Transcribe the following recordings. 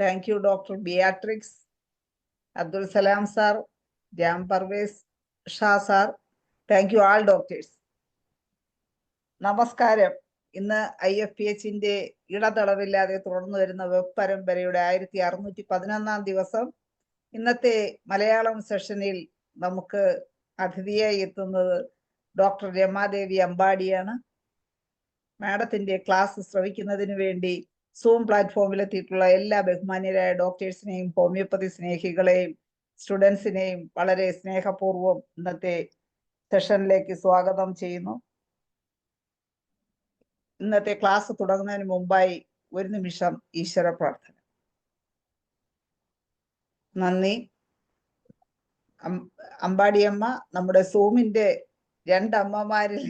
Thank you, Dr. Beatrix, Abdul Salam sir, Jam Parvez Shah sir. Thank you all doctors. നമസ്കാരം. ഇന്ന് IFPHന്റെ ഇടതടവില്ലാതെ തുടർന്നു വരുന്ന വെബ് പരമ്പരയുടെ 1611 ദിവസം. ഇന്നത്തെ മലയാളം സെഷനിൽ നമുക്ക് അതിഥിയായി എത്തുന്നത് ഡോക്ടർ രമാദേവി അമ്പാടിയാണ്. മാഡത്തിന്റെ ക്ലാസ് ശ്രവിക്കുന്നതിന് വേണ്ടി സൂം പ്ലാറ്റ്ഫോമിലെത്തിയിട്ടുള്ള എല്ലാ ബഹുമാന്യരായ ഡോക്ടേഴ്സിനെയും ഹോമിയോപ്പതി സ്നേഹികളെയും സ്റ്റുഡൻസിനെയും വളരെ സ്നേഹപൂർവ്വം ഇന്നത്തെ സെഷനിലേക്ക് സ്വാഗതം ചെയ്യുന്നു. ഇന്നത്തെ ക്ലാസ് തുടങ്ങുന്നതിന് മുമ്പായി ഒരു നിമിഷം ഈശ്വര പ്രാർത്ഥന. നന്ദി. അമ്പാടിയമ്മ നമ്മുടെ സൂമിന്റെ രണ്ടമ്മമാരിൽ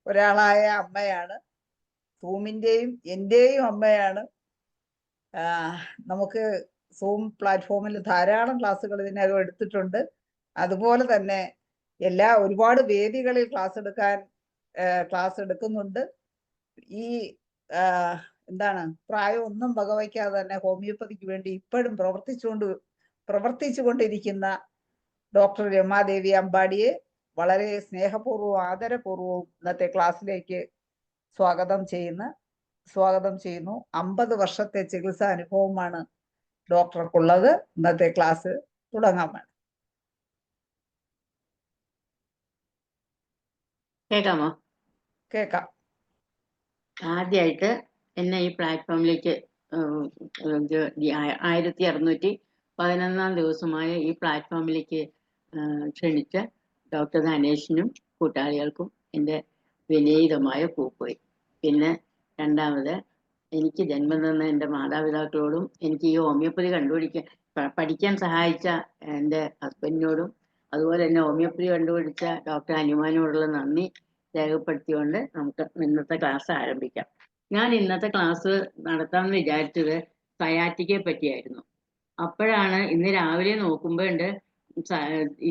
ഒരാളായ അമ്മയാണ്. സൂമിന്റെയും എന്റെയും അമ്മയാണ്. നമുക്ക് സൂം പ്ലാറ്റ്ഫോമിൽ ധാരാളം ക്ലാസ്സുകൾ ഇതിനകം എടുത്തിട്ടുണ്ട്. അതുപോലെ തന്നെ ഒരുപാട് വേദികളിൽ ക്ലാസ് എടുക്കുന്നുണ്ട്. ഈ പ്രായം ഒന്നും വകവയ്ക്കാതെ തന്നെ ഹോമിയോപ്പതിക്ക് വേണ്ടി ഇപ്പോഴും പ്രവർത്തിച്ചുകൊണ്ടിരിക്കുന്ന ഡോക്ടർ രമാദേവി അമ്പാടിയെ വളരെ സ്നേഹപൂർവ്വവും ആദരപൂർവ്വവും ഇന്നത്തെ ക്ലാസ്സിലേക്ക് സ്വാഗതം ചെയ്യുന്നു. 50 വർഷത്തെ ചികിത്സാ അനുഭവമാണ് ഡോക്ടർക്കുള്ളത്. ഇന്നത്തെ ക്ലാസ് തുടങ്ങാൻ വേണം. കേൾക്കാമോ? കേൾക്കാം. ആദ്യമായിട്ട് എന്നെ ഈ പ്ലാറ്റ്ഫോമിലേക്ക് 1611 ദിവസമായ ഈ പ്ലാറ്റ്ഫോമിലേക്ക് ക്ഷണിച്ച ഡോക്ടർ ധനേഷിനും കൂട്ടാളികൾക്കും എൻ്റെ വിനീതമായ പൂപ്പോയി. പിന്നെ രണ്ടാമത് എനിക്ക് ജന്മം തന്ന എൻ്റെ മാതാപിതാക്കളോടും എനിക്ക് ഈ ഹോമിയോപ്പതി പഠിക്കാൻ സഹായിച്ച എൻ്റെ ഹസ്ബൻഡിനോടും അതുപോലെ തന്നെ ഹോമിയോപ്പതി കണ്ടുപിടിച്ച ഡോക്ടർ ഹനുമാനോടുള്ള നന്ദി രേഖപ്പെടുത്തിക്കൊണ്ട് നമുക്ക് ഇന്നത്തെ ക്ലാസ് ആരംഭിക്കാം. ഞാൻ ഇന്നത്തെ ക്ലാസ് നടത്താമെന്ന് വിചാരിച്ചത് സയാറ്റിക്കയെ പറ്റിയായിരുന്നു. അപ്പോഴാണ് ഇന്ന് രാവിലെ നോക്കുമ്പോൾ ഉണ്ട്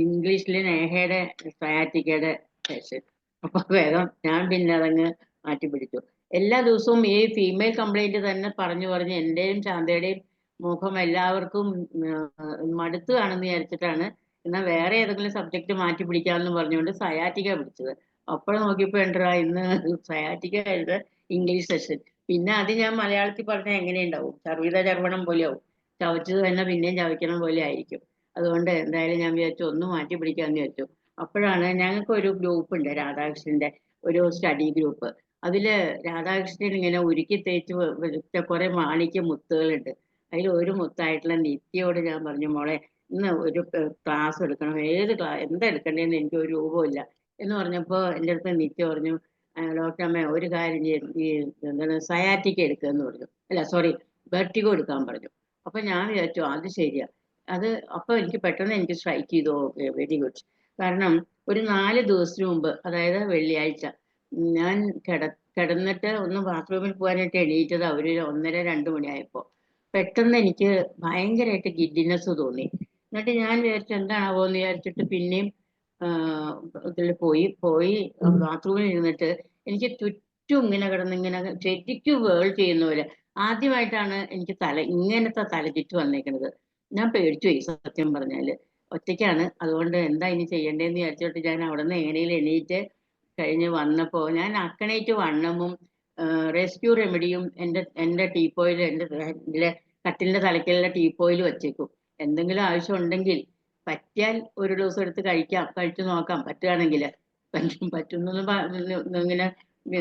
ഇംഗ്ലീഷിലെ നേഹയുടെ സയാറ്റിക്കയുടെ സെഷൻ. അപ്പൊ വേഗം ഞാൻ പിന്നെ അതങ്ങ് മാറ്റിപ്പിടിച്ചു. എല്ലാ ദിവസവും ഈ ഫീമെയിൽ കംപ്ലൈന്റ് തന്നെ പറഞ്ഞു എൻ്റെയും ശാന്തയുടെയും മുഖം എല്ലാവർക്കും മടുത്ത് കാണുമെന്ന് വിചാരിച്ചിട്ടാണ് എന്നാൽ വേറെ ഏതെങ്കിലും സബ്ജക്റ്റ് മാറ്റി പിടിക്കാമെന്ന് പറഞ്ഞുകൊണ്ട് സയാറ്റിക്ക പിടിച്ചത്. അപ്പോൾ നോക്കിയപ്പോ ഇന്ന് സയാറ്റിക്ക ആയിട്ട് ഇംഗ്ലീഷ് സെഷൻ. പിന്നെ അത് ഞാൻ മലയാളത്തിൽ പറഞ്ഞാൽ എങ്ങനെയുണ്ടാവും? ചർവിത ചർവണം പോലെ ആവും. ചവച്ചത് തന്നെ പിന്നെയും ചവയ്ക്കണം പോലെ ആയിരിക്കും. അതുകൊണ്ട് എന്തായാലും ഞാൻ വിചാരിച്ചു ഒന്ന് മാറ്റി പിടിക്കാമെന്ന് വിചാരിച്ചു. അപ്പോഴാണ് ഞങ്ങൾക്ക് ഒരു ഗ്രൂപ്പ് ഉണ്ട്, രാധാകൃഷ്ണന്റെ ഒരു സ്റ്റഡി ഗ്രൂപ്പ്. അതില് രാധാകൃഷ്ണൻ ഇങ്ങനെ ഉരുക്കി തേച്ച് വെച്ച കുറെ മാണിക്യ മുത്തുകളുണ്ട്. അതിൽ ഒരു മുത്തായിട്ടുള്ള നിത്യയോട് ഞാൻ പറഞ്ഞു, മോളെ ഇന്ന് ഒരു ക്ലാസ് എടുക്കണം. എന്താ എടുക്കേണ്ടതെന്ന് എനിക്ക് ഒരു രൂപമില്ല എന്ന് പറഞ്ഞപ്പോൾ എൻ്റെ അടുത്ത് നിത്യ പറഞ്ഞു, ഡോക്ടർ അമ്മ ഒരു കാര്യം ഈ സയാറ്റിക്ക എടുക്കുക എന്ന് പറഞ്ഞു. വെർട്ടിഗോ എടുക്കാൻ പറഞ്ഞു. അപ്പൊ ഞാൻ വിചാരിച്ചു അത് ശരിയാ. അപ്പൊ എനിക്ക് പെട്ടെന്ന് സ്ട്രൈക്ക് ചെയ്തു, ഓക്കെ വെരി ഗുഡ്. കാരണം ഒരു 4 ദിവസത്തിന് മുമ്പ്, അതായത് വെള്ളിയാഴ്ച, ഞാൻ കിടന്നിട്ട് ഒന്ന് ബാത്റൂമിൽ പോകാനായിട്ട് എണീറ്റത് ഒരു 1:30-2 മണിയായപ്പോ പെട്ടെന്ന് എനിക്ക് ഭയങ്കരമായിട്ട് ഗിഡിനെസ് തോന്നി. എന്നിട്ട് ഞാൻ വിചാരിച്ചു എന്താണാവോ എന്ന് വിചാരിച്ചിട്ട് പിന്നെയും ഇതിൽ പോയി ബാത്റൂമിൽ ഇരുന്നിട്ട് എനിക്ക് ചുറ്റും ഇങ്ങനെ ഇങ്ങനെ ശരിക്കും വേൾ ചെയ്യുന്ന പോലെ ആദ്യമായിട്ടാണ് എനിക്ക് ഇങ്ങനത്തെ തലചുറ്റ് വന്നേക്കുന്നത്. ഞാൻ പേടിച്ചു പോയി സത്യം പറഞ്ഞാല്. ഒറ്റയ്ക്കാണ്, അതുകൊണ്ട് എന്താ ഇനി ചെയ്യേണ്ടതെന്ന് വിചാരിച്ചിട്ട് ഞാൻ അവിടെ നിന്ന് എങ്ങനെയും എണീറ്റ് കഴിഞ്ഞ് വന്നപ്പോ ഞാൻ അക്കണേറ്റ് വണ്ണമും റെസ്ക്യൂ റെമഡിയും എൻ്റെ ടീപ്പോയിൽ എൻ്റെ കട്ടിലിന്റെ തലക്കിലുള്ള ടീപ്പോയിൽ വെച്ചേക്കും. എന്തെങ്കിലും ആവശ്യം ഉണ്ടെങ്കിൽ പറ്റിയാൽ ഒരു ദിവസം എടുത്ത് കഴിച്ചു നോക്കാം. പറ്റുകയാണെങ്കിൽ പറ്റുന്നൊന്നും ഇങ്ങനെ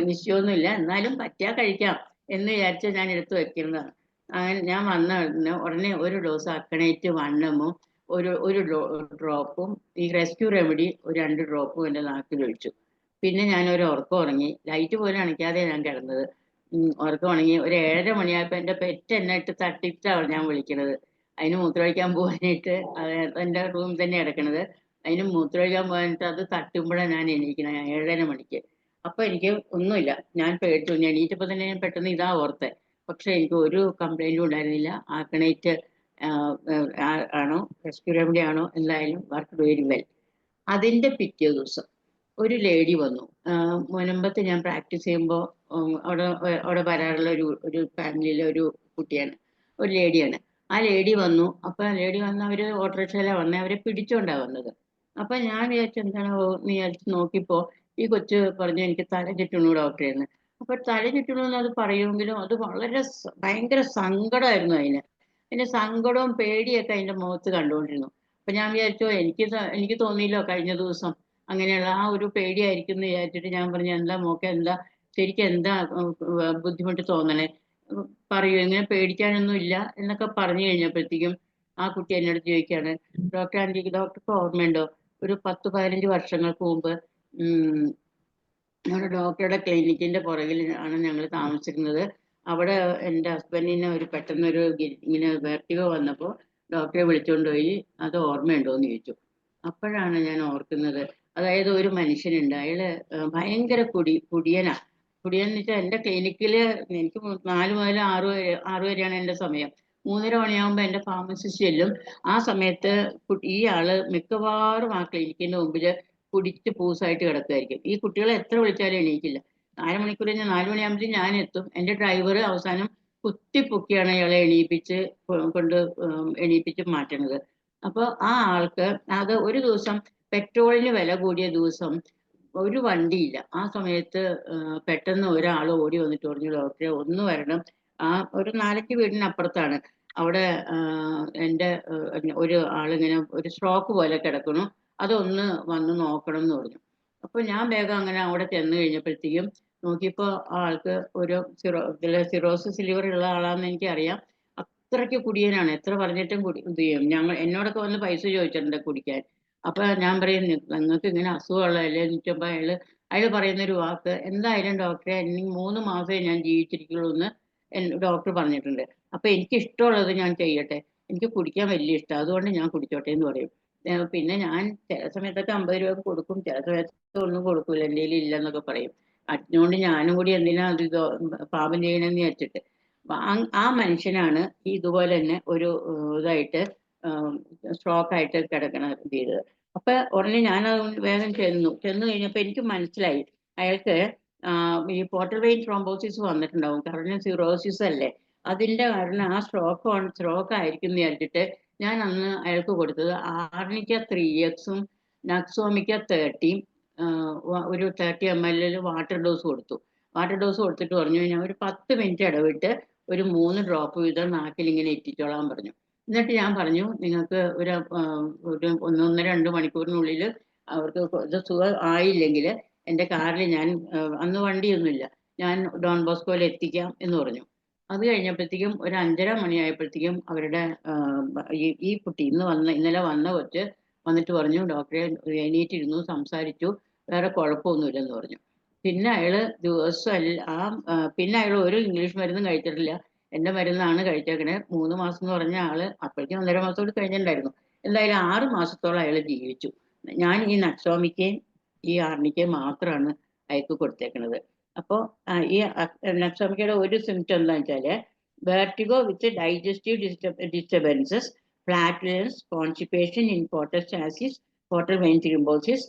നിശ്ചയമൊന്നുമില്ല, എന്നാലും പറ്റിയാൽ കഴിക്കാം എന്ന് വിചാരിച്ച് ഞാൻ എടുത്തു വെക്കുന്നതാണ്. അങ്ങനെ ഞാൻ വന്ന ഉടനെ ഒരു ഡോസ് അക്കണേറ്റ് വണ്ണമും ഒരു ഡ്രോപ്പും ഈ റെസ്ക്യൂ റെമഡി 2 ഡ്രോപ്പും എൻ്റെ നാക്കിൽ ഒഴിച്ചു. പിന്നെ ഞാൻ ഒരു ഉറക്കം ഉറങ്ങി. ലൈറ്റ് പോലും അണയ്ക്കാതെ ഞാൻ കിടന്നത്. ഉറക്കം ഉണങ്ങി ഒരു 7:30 മണിയായപ്പോൾ എൻ്റെ പെറ്റ് എന്നെ ഇട്ട് തട്ടിച്ചാണ് ഞാൻ വിളിക്കണത്. അതിന് മൂത്രമൊഴിക്കാൻ പോകാനായിട്ട് എൻ്റെ റൂമിൽ തന്നെ കിടക്കണത്. അതിന് മൂത്രമൊഴിക്കാൻ പോകാനായിട്ട് അത് തട്ടുമ്പോഴാണ് ഞാൻ എണീക്കണത് 7:30 മണിക്ക്. അപ്പൊ എനിക്ക് ഒന്നുമില്ല, ഞാൻ പേടിച്ചു. എണീറ്റപ്പോൾ തന്നെ ഞാൻ പെട്ടെന്ന് ഇതാ ഓർത്തെ. പക്ഷെ എനിക്ക് ഒരു കംപ്ലൈന്റും ഉണ്ടായിരുന്നില്ല. ആക്കണേറ്റ് ആണോ റെസ്ക്യൂ റെമഡി ആണോ എന്തായാലും വർക്ക് വെരി വെൽ. അതിന്റെ പിറ്റേ ദിവസം ഒരു ലേഡി വന്നു. മുനമ്പത്ത് ഞാൻ പ്രാക്ടീസ് ചെയ്യുമ്പോൾ അവിടെ വരാറുള്ള ഒരു ഫാമിലിയിലെ ഒരു കുട്ടിയാണ്. ഒരു ലേഡിയാണ്. ആ ലേഡി വന്നു. അപ്പൊ ലേഡി വന്ന് അവര് ഓട്ടോറിക്ഷയിലാണ് വന്നത്. അവരെ പിടിച്ചോണ്ടാ വന്നത്. അപ്പൊ ഞാൻ വിചാരിച്ചു എന്താണോ എന്ന് വിചാരിച്ച് നോക്കിയപ്പോ ഈ കൊച്ച് പറഞ്ഞു എനിക്ക് തല ചുറ്റണു ഡോക്ടറെ എന്ന്. അപ്പൊ തല ചുറ്റണു എന്ന് അത് പറയുമെങ്കിലും അത് വളരെ ഭയങ്കര സങ്കടമായിരുന്നു അതിന്. അതിന്റെ സങ്കടവും പേടിയൊക്കെ അതിന്റെ മുഖത്ത് കണ്ടുകൊണ്ടിരുന്നു. അപ്പൊ ഞാൻ വിചാരിച്ചു എനിക്ക് തോന്നിയില്ലോ കഴിഞ്ഞ ദിവസം അങ്ങനെയുള്ള ആ ഒരു പേടിയായിരിക്കും എന്ന് വിചാരിച്ചിട്ട് ഞാൻ പറഞ്ഞു എന്താ മോക്കെ എന്താ ശരിക്കും എന്താ ബുദ്ധിമുട്ട് തോന്നണേ, പറയൂ, ഇങ്ങനെ പേടിക്കാനൊന്നും ഇല്ല എന്നൊക്കെ പറഞ്ഞു കഴിഞ്ഞപ്പോഴത്തേക്കും ആ കുട്ടി എന്നോട് ചോദിക്കുകയാണ്, ഡോക്ടർ ആന്റിക്ക് ഡോക്ടർക്ക് ഓർമ്മയുണ്ടോ ഒരു 10-15 വർഷങ്ങൾക്ക് മുമ്പ് ഞങ്ങളുടെ ഡോക്ടറുടെ ക്ലിനിക്കിന്റെ പുറകിൽ ആണ് ഞങ്ങൾ താമസിക്കുന്നത്. അവിടെ എൻ്റെ ഹസ്ബൻഡിന് പെട്ടെന്നൊരു ഇങ്ങനെ വെർട്ടിഗോ വന്നപ്പോൾ ഡോക്ടറെ വിളിച്ചുകൊണ്ട് പോയി, അത് ഓർമ്മയുണ്ടോ എന്ന് ചോദിച്ചു. അപ്പോഴാണ് ഞാൻ ഓർക്കുന്നത്, അതായത് ഒരു മനുഷ്യനുണ്ട്, അയാള് ഭയങ്കര കുടിയനാ. കുടിയെന്ന് വെച്ചാൽ എൻ്റെ ക്ലിനിക്കിൽ എനിക്ക് 4 മുതൽ 6 വരെയാണ് എൻ്റെ സമയം. 3:30 മണിയാകുമ്പോൾ എൻ്റെ ഫാർമസിസ്റ്റ് ചെല്ലും. ആ സമയത്ത് ഈ ആള് മിക്കവാറും ആ ക്ലിനിക്കിന്റെ മുമ്പിൽ കുടിച്ച് പൂസായിട്ട് കിടക്കുമായിരിക്കും. ഈ കുട്ടികളെ എത്ര വിളിച്ചാലും എണീക്കില്ല. 4 മണിക്കൂർ കഴിഞ്ഞ് 4 മണിയാകുമ്പോഴത്തേക്കും ഞാൻ എത്തും. എൻ്റെ ഡ്രൈവർ അവസാനം കുത്തിപ്പൊക്കിയാണ് ഇയാളെ എണീപ്പിച്ച് മാറ്റുന്നത്. അപ്പോൾ ആ ആൾക്ക് അത് ഒരു ദിവസം പെട്രോളിന് വില കൂടിയ ദിവസം ഒരു വണ്ടിയില്ല. ആ സമയത്ത് പെട്ടെന്ന് ഒരാൾ ഓടി വന്നിട്ട് പറഞ്ഞു, ഡോക്ടറെ ഒന്ന് വരണം, ആ ഒരു 4 വീടിനപ്പുറത്താണ്, അവിടെ എൻ്റെ ഒരു ആളിങ്ങനെ ഒരു സ്ട്രോക്ക് പോലെ കിടക്കുന്നു, അതൊന്ന് വന്ന് നോക്കണം എന്ന് പറഞ്ഞു. അപ്പൊ ഞാൻ വേഗം അങ്ങനെ അവിടെ ചെന്ന് കഴിഞ്ഞപ്പോഴത്തേക്കും നോക്കിയപ്പോ ആ ആൾക്ക് ഒരു സിറോസിസ് ലിവർ ഉള്ള ആളാന്ന് എനിക്കറിയാം. അത്രയ്ക്ക് കുടിയനാണ്. എത്ര പറഞ്ഞിട്ടും ഇത് ചെയ്യും. എന്നോടൊക്കെ വന്ന് പൈസ ചോദിച്ചിട്ടുണ്ട് കുടിക്കാൻ. അപ്പൊ ഞാൻ പറയും നിങ്ങൾക്ക് ഇങ്ങനെ അസുഖമുള്ളതല്ലേ എന്ന് ചോദിച്ചപ്പോ അയാൾ പറയുന്ന ഒരു വാക്ക്, എന്തായാലും ഡോക്ടറെ ഇനി 3 മാസമേ ഞാൻ ജീവിച്ചിരിക്കുള്ളൂ എന്ന് ഡോക്ടർ പറഞ്ഞിട്ടുണ്ട്. അപ്പൊ എനിക്ക് ഇഷ്ടമുള്ളത് ഞാൻ ചെയ്യട്ടെ, എനിക്ക് കുടിക്കാൻ വലിയ ഇഷ്ടം, അതുകൊണ്ട് ഞാൻ കുടിച്ചോട്ടെ എന്ന് പറയും. പിന്നെ ഞാൻ ചില സമയത്തൊക്കെ 50 രൂപ കൊടുക്കും, ചില സമയത്ത് ഒന്നും കൊടുക്കൂല, എൻ്റെ കയ്യിൽ ഇല്ലെന്നൊക്കെ പറയും. അതിനോണ്ട് ഞാനും കൂടി എന്തിനാ അത് പാപം ചെയ്യണമെന്ന് വിചാരിച്ചിട്ട്. ആ മനുഷ്യനാണ് ഇതുപോലെ തന്നെ ഒരു ഇതായിട്ട് സ്ട്രോക്ക് ആയിട്ട് കിടക്കണ ഇത് ചെയ്തത്. അപ്പൊ ഉടനെ ഞാൻ വേഗം ചെന്നു കഴിഞ്ഞപ്പോ എനിക്ക് മനസ്സിലായി അയാൾക്ക് ഈ പോർട്ടൽ വെയിൻ ത്രോംബോസിസ് വന്നിട്ടുണ്ടാവും. കാരണം സിറോസിസ് അല്ലേ, അതിന്റെ കാരണം ആ സ്ട്രോക്ക് ആയിരിക്കും എന്ന് വിചാരിച്ചിട്ട് ഞാൻ അന്ന് അയാൾക്ക് കൊടുത്തത് ആർണിക്ക 3x നക്സോമിക്ക 30 ഒരു 30 ml വാട്ടർ ഡോസ് കൊടുത്തു. വാട്ടർ ഡോസ് കൊടുത്തിട്ട് പറഞ്ഞു ഞാൻ ഒരു 10 മിനിറ്റ് ഇടവിട്ട് ഒരു 3 ഡ്രോപ്പ് വീതം നാക്കിൽ ഇങ്ങനെ എത്തിച്ചോളാൻ പറഞ്ഞു. എന്നിട്ട് ഞാൻ പറഞ്ഞു നിങ്ങൾക്ക് ഒരു 1-2 മണിക്കൂറിനുള്ളിൽ അവർക്ക് ഇത് സുഖം ആയില്ലെങ്കിൽ എൻ്റെ കാറിൽ ഞാൻ അന്ന് വണ്ടിയൊന്നുമില്ല, ഞാൻ ഡോൺ ബോസ്കോയിൽ എത്തിക്കാം എന്ന് പറഞ്ഞു. അത് കഴിഞ്ഞപ്പോഴത്തേക്കും ഒരു 5:30 മണിയായപ്പോഴത്തേക്കും അവരുടെ ഈ കുട്ടി ഇന്നലെ വന്ന കൊച്ച് വന്നിട്ട് പറഞ്ഞു, ഡോക്ടറെ എണീറ്റിരുന്നു, സംസാരിച്ചു, വേറെ കുഴപ്പമൊന്നുമില്ലെന്ന് പറഞ്ഞു. പിന്നെ അയാള് പിന്നെ അയാൾ ഒരു ഇംഗ്ലീഷ് മരുന്നും കഴിച്ചിട്ടില്ല. എൻ്റെ മരുന്നാണ് കഴിച്ചേക്കണേ. 3 മാസം എന്ന് പറഞ്ഞ ആള് അപ്പോഴേക്കും 1.5 മാസം കൂടി കഴിഞ്ഞിട്ടുണ്ടായിരുന്നു. എന്തായാലും 6 മാസത്തോളം അയാൾ ജീവിച്ചു. ഞാൻ ഈ നക്സോമിക്കയും ഈ ആർണിക്കയും മാത്രമാണ് അയക്ക് കൊടുത്തേക്കണത്. അപ്പോൾ ഈ നക്സോമിക്കയുടെ ഒരു സിംറ്റം എന്താണെന്ന് വെച്ചാല് vertigo with digestive disturbances, flatulence, constipation in portal vein thrombosis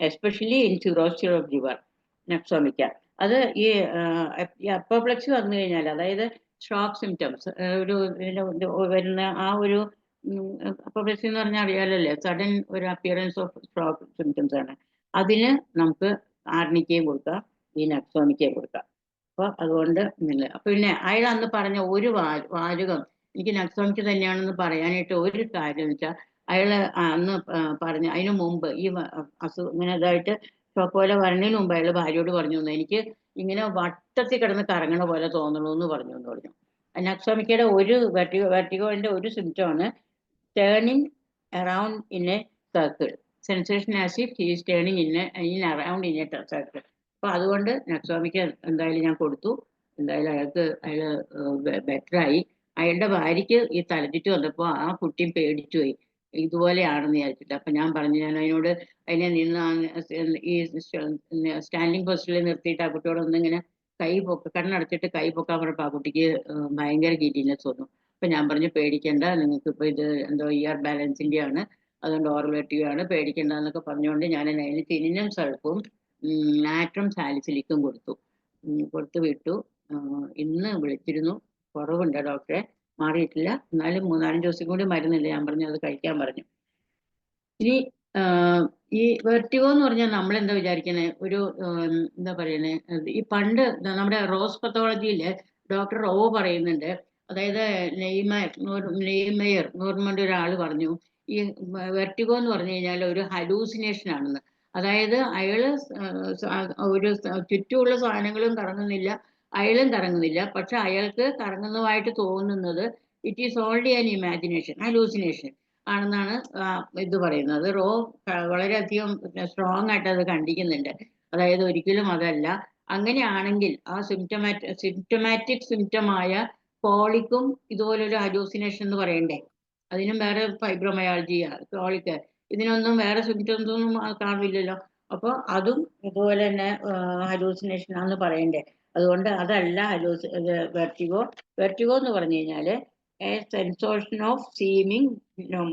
especially in cirrhosis of liver, നക്സോമിക്ക. അത് ഈ അപ്പോപ്ലെക്സി വന്നു കഴിഞ്ഞാൽ, അതായത് സ്ട്രോക്ക് സിംറ്റംസ് വരുന്ന ആ ഒരു അപ്പോപ്ലെക്സി എന്ന് പറഞ്ഞാൽ അറിയാലല്ലേ, സഡൻ ഒരു അപ്പിയറൻസ് ഓഫ് സ്ട്രോക്ക് സിംറ്റംസ് ആണ്. അതിന് നമുക്ക് ആർണിക്കയും കൊടുക്കാം, ഈ നക്സോമിക്കയും കൊടുക്കാം. അപ്പൊ അതുകൊണ്ട് പിന്നെ അയാൾ അന്ന് പറഞ്ഞ ഒരു വാചകം എനിക്ക് നക്സോമിക്ക തന്നെയാണെന്ന് പറയാനായിട്ട് ഒരു കാര്യം എന്ന് വെച്ചാൽ, അയാള് അന്ന് അതിനു മുമ്പ് ഈ ഇങ്ങനെ ഇതായിട്ട് പോലെ വരണതിന് മുമ്പ് അയാൾ ഭാര്യയോട് പറഞ്ഞു, എനിക്ക് ഇങ്ങനെ വട്ടത്തിൽ കിടന്ന് കറങ്ങണ പോലെ തോന്നണു എന്ന് പറഞ്ഞു. നക്സോമിക്കയുടെ ഒരു വെർട്ടിഗോന്റെ ഒരു സിംറ്റം ആണ് turning around in A circle, sensation as if he is turning in around in A circle. അപ്പൊ അതുകൊണ്ട് നക്സോമിക്ക എന്തായാലും ഞാൻ കൊടുത്തു. എന്തായാലും അയാള് ബെറ്ററായി. അയാളുടെ ഭാര്യയ്ക്ക് ഈ തലചുറ്റ് വന്നപ്പോൾ ആ കുട്ടിയും പേടിച്ചു പോയി, ഇതുപോലെയാണെന്ന് വിചാരിച്ചിട്ട്. അപ്പൊ ഞാൻ പറഞ്ഞു, ഞാൻ അതിനെ ഈ സ്റ്റാൻഡിങ് പൊസിഷനിൽ നിർത്തിയിട്ട് ആ കുട്ടിയോട് ഒന്നിങ്ങനെ കണ്ണടച്ചിട്ട് കൈ പൊക്കാൻ പറഞ്ഞപ്പോൾ ആ കുട്ടിക്ക് ഭയങ്കര ഗിഡിനെസ് വന്നു. അപ്പൊ ഞാൻ പറഞ്ഞു, പേടിക്കണ്ട, നിങ്ങൾക്ക് ഇപ്പൊ ഇത് എന്തോ ബാലൻസിന്റെ ആണ്, അതുകൊണ്ട് ഓർവേറ്റീവ് ആണ്, പേടിക്കണ്ട എന്നൊക്കെ പറഞ്ഞുകൊണ്ട് ഞാൻ അതിന് തിനിനും സൾപ്പും നാട്രം സാലിസിലിക്കും കൊടുത്തു വിട്ടു. ഇന്ന് വിളിച്ചിരുന്നു, കുറവുണ്ട് ഡോക്ടറെ, മാറിയിട്ടില്ല. എന്നാലും 3-4 ദിവസം കൂടി മരുന്നില്ല. ഞാൻ പറഞ്ഞു അത് കഴിക്കാൻ പറഞ്ഞു. ഇനി ഈ വെർട്ടിഗോ എന്ന് പറഞ്ഞാൽ നമ്മൾ എന്താ വിചാരിക്കുന്നത്, ഒരു എന്താ പറയുന്നത്, ഈ പണ്ട് നമ്മുടെ റോസ് പത്തോളജിയില് ഡോക്ടർ റോ പറയുന്നുണ്ട്, അതായത് നെയ്മയർ ഗവൺമെന്റ് ഒരാൾ പറഞ്ഞു ഈ വെർട്ടിഗോ എന്ന് പറഞ്ഞു കഴിഞ്ഞാൽ ഒരു ഹലൂസിനേഷൻ ആണെന്ന്. അതായത് അയാള് ഒരു ചുറ്റുമുള്ള സാധനങ്ങളും കറങ്ങുന്നില്ല, അയാളും കറങ്ങുന്നില്ല, പക്ഷെ അയാൾക്ക് കറങ്ങുന്നതായിട്ട് തോന്നുന്നത് it is only an imagination, hallucination ആണെന്നാണ് ഇത് പറയുന്നത്. റോ വളരെയധികം സ്ട്രോങ് ആയിട്ട് അത് കണ്ടിക്കുന്നുണ്ട്. അതായത് ഒരിക്കലും അതല്ല. അങ്ങനെയാണെങ്കിൽ ആ സിംറ്റമാറ്റിക് സിംറ്റമായ കോളിക്കും ഇതുപോലൊരു ഹലൂസിനേഷൻ എന്ന് പറയണ്ടേ? അതിനും വേറെ ഫൈബ്രോമയാൾജിയ, കോളിക്ക്, ഇതിനൊന്നും വേറെ സിംറ്റംസ് ഒന്നും കാണില്ലല്ലോ. അപ്പോൾ അതും ഇതുപോലെ തന്നെ ഹലൂസിനേഷൻ ആണെന്ന് പറയണ്ടേ? അതുകൊണ്ട് അതല്ല വെർട്ടിഗോ. വെർട്ടിഗോ എന്ന് പറഞ്ഞു കഴിഞ്ഞാല് a sensation of seeming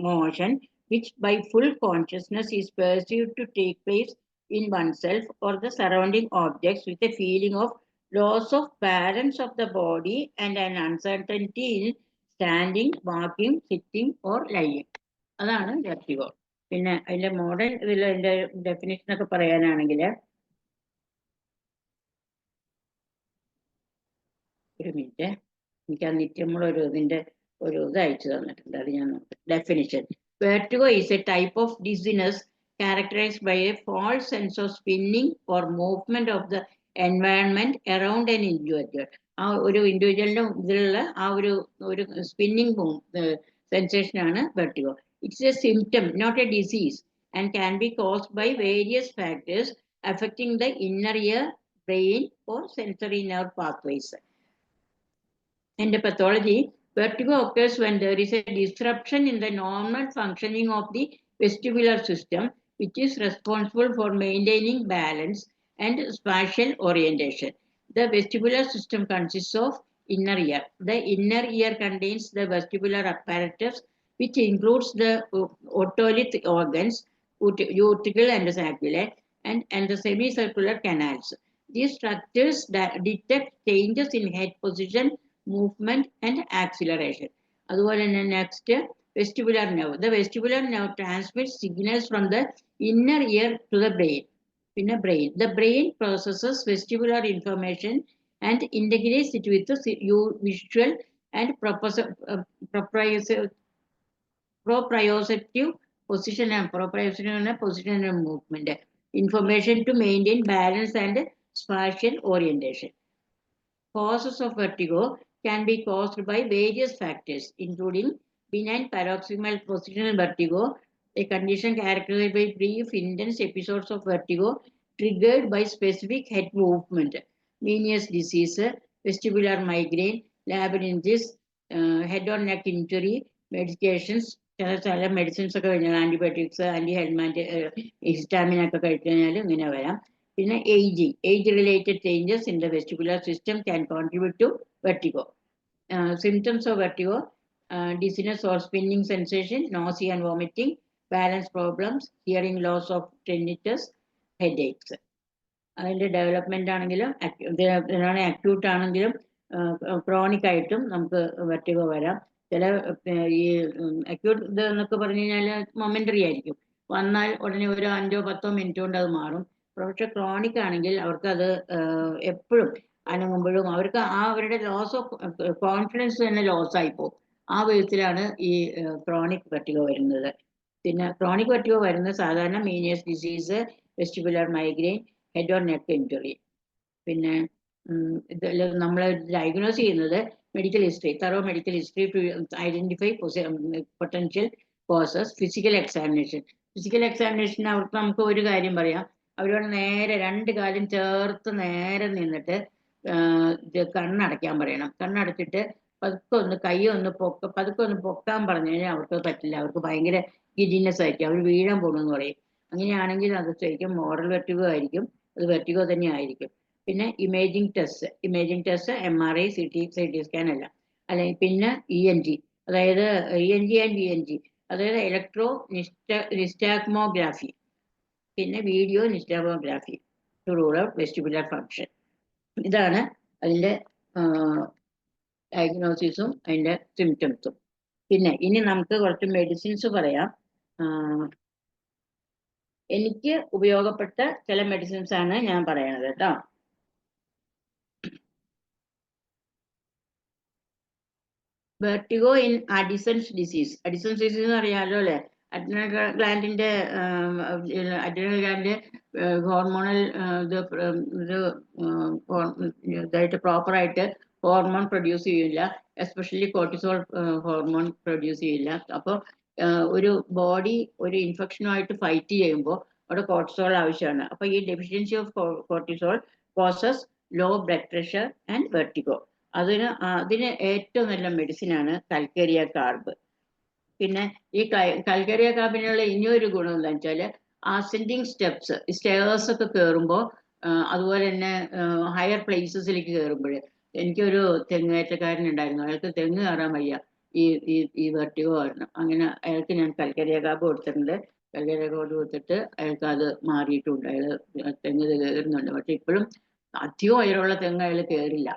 motion which by full consciousness is perceived to take place in oneself or the surrounding objects with a feeling of loss of balance of the body and an uncertainty in standing, walking, sitting or lying. അതാണ് vertigo. പിന്നെ അതിന്റെ modern ഇതിൽ അതിന്റെ definition ഒക്കെ പറയാനാണെങ്കിൽ, ഒരു minute, എനിക്ക് ആ നിത്യമുള്ള ഇതിന്റെ ഒരു ഇത് അയച്ചു തന്നിട്ടുണ്ട്, അത് ഞാൻ നോക്കാം. Definition: vertigo is A type of dizziness characterized by a false sense of spinning or movement of the environment around an individual. ആ ഒരു ഇൻഡിവിജ്വലിന്റെ ഇതിലുള്ള ആ ഒരു സ്പിന്നിങ് സെൻസേഷൻ ആണ് vertigo. It's a symptom, not a disease, and can be caused by various factors affecting the inner ear, brain or sensory nerve pathways. In the pathology, vertigo occurs when there is a disruption in the normal functioning of the vestibular system, which is responsible for maintaining balance and spatial orientation. The vestibular system consists of inner ear. The inner ear contains the vestibular apparatus, which includes the otolith organs, utricle and sacula, and the semicircular canals. These structures detect changes in head position, movement and acceleration. അതുപോലെ തന്നെ next vestibular nerve. The vestibular nerve transmits signals from the inner ear to the brain. പിന്നെ brain. The brain processes vestibular information and integrates it with the visual and proprioceptive position and movement information to maintain balance and spatial orientation. Causes of vertigo can be caused by various factors, including benign paroxysmal positional vertigo, a condition characterized by brief, intense episodes of vertigo triggered by specific head movement, Meniere's disease, vestibular migraine, labyrinthitis, head or neck injury, medications, ചില medicines ഒക്കെ കഴിഞ്ഞാൽ antibiotics, histamine ഒക്കെ കഴിക്കഴിഞ്ഞാൽ ഇങ്ങനെ വരാം. പിന്നെ age related changes in the vestibular system can contribute to vertigo. Symptoms of vertigo: dizziness or spinning sensation, nausea and vomiting, balance problems, hearing loss of tinnitus, headaches. അതിന്റെ development ആണെങ്കിലും acute ആണെങ്കിലും chronic ആയിട്ടും നമുക്ക് vertigo വരാം. ചില ഈ acute ഇത് എന്നൊക്കെ പറഞ്ഞു കഴിഞ്ഞാൽ മൊമെന്ററി ആയിരിക്കും, വന്നാൽ ഉടനെ ഒരു 5-10 മിനിറ്റ് കൊണ്ട് അത് മാറും. പക്ഷെ ക്രോണിക് ആണെങ്കിൽ അവർക്ക് അത് എപ്പോഴും അനങ്ങുമ്പോഴും അവർക്ക് അവരുടെ ലോസ് ഓഫ് കോൺഫിഡൻസ് തന്നെ ലോസ് ആയിപ്പോകും. ആ വിധത്തിലാണ് ഈ ക്രോണിക് വെർട്ടിഗോ വരുന്നത്. പിന്നെ ക്രോണിക് വെർട്ടിഗോ വരുന്ന സാധാരണ Meniere's disease, vestibular migraine, head or neck injury. പിന്നെ ഇതെല്ലാം നമ്മൾ ഡയഗ്നോസ് ചെയ്യുന്നത് medical history, through medical history to identify potential causes. Physical examination അവർക്ക് നമുക്ക് ഒരു കാര്യം പറയാം, അവരോട് നേരെ 2 കാലും ചേർത്ത് നേരെ നിന്നിട്ട് കണ്ണടയ്ക്കാൻ പറയണം. കണ്ണടച്ചിട്ട് പതുക്കെ ഒന്ന് പതുക്കെ ഒന്ന് പൊക്കാൻ പറഞ്ഞു കഴിഞ്ഞാൽ അവർക്ക് പറ്റില്ല, അവർക്ക് ഭയങ്കര ഗിഡിനെസ് ആയിരിക്കും, അവർ വീഴാൻ പോകണമെന്ന് പറയും. അങ്ങനെയാണെങ്കിൽ അത് ശരിക്കും മോഡൽ വെർട്ടിഗോ ആയിരിക്കും, അത് വെർട്ടിഗോ തന്നെ ആയിരിക്കും. പിന്നെ imaging test MRI, CT scan അല്ല. അല്ലെങ്കിൽ പിന്നെ ENG, അതായത് ENG ആൻഡ് VNG, അതായത് ഇലക്ട്രോ നിസ്റ്റാഗ്മോഗ്രാഫി, പിന്നെ video nystagmography to rule out vestibular function. ഇതാണ് അതിൻ്റെ ഡയഗ്നോസിസും അതിന്റെ സിംറ്റംസും. പിന്നെ ഇനി നമുക്ക് കുറച്ച് മെഡിസിൻസ് പറയാം. എനിക്ക് ഉപയോഗപ്പെട്ട ചില മെഡിസിൻസ് ആണ് ഞാൻ പറയണത് കേട്ടോ. Vertigo in Addison's disease. Addison's disease എന്ന് അറിയാലോ അല്ലെ? അഡ്രിനൽ ഗ്ലാൻഡിന്റെ ഹോർമോണൽ ഇതായിട്ട് പ്രോപ്പറായിട്ട് ഹോർമോൺ പ്രൊഡ്യൂസ് ചെയ്യില്ല. എസ്പെഷ്യലി കോർട്ടിസോൾ ഹോർമോൺ പ്രൊഡ്യൂസ് ചെയ്യില്ല. അപ്പോൾ ഒരു ബോഡി ഒരു ഇൻഫെക്ഷനുമായിട്ട് ഫൈറ്റ് ചെയ്യുമ്പോൾ അവിടെ കോർട്ടിസോൾ ആവശ്യമാണ്. അപ്പോൾ ഈ deficiency of cortisol causes low blood pressure and vertigo. അതിന് ഏറ്റവും നല്ല മെഡിസിൻ ആണ് കൽക്കരിയ കാർബ്. പിന്നെ ഈ കൽക്കരിയ കാർബിനുള്ള ഇനിയൊരു ഗുണം എന്താണെന്ന് വെച്ചാൽ അസെൻഡിങ് സ്റ്റെയർസ് ഒക്കെ കയറുമ്പോൾ, അതുപോലെ തന്നെ ഹയർ പ്ലേസസിലേക്ക് കയറുമ്പോൾ, എനിക്കൊരു തെങ്ങേറ്റക്കാരൻ ഉണ്ടായിരുന്നു. അയാൾക്ക് തെങ്ങ് കയറാൻ വയ്യ, ഈ വെർട്ടിഗോ കാരണം. അങ്ങനെ അയാൾക്ക് ഞാൻ കൽക്കരിയ കാർബ് കൊടുത്തിട്ടുണ്ട്. കൽക്കരിയ കാർബ് കൊടുത്തിട്ട് അയാൾക്ക് അത് മാറിയിട്ടുണ്ട്. അയാൾ തെങ്ങ് കയറുന്നുണ്ട്. പക്ഷെ ഇപ്പോഴും അധികം ഉയരമുള്ള തെങ്ങ് അയാൾ കയറില്ല.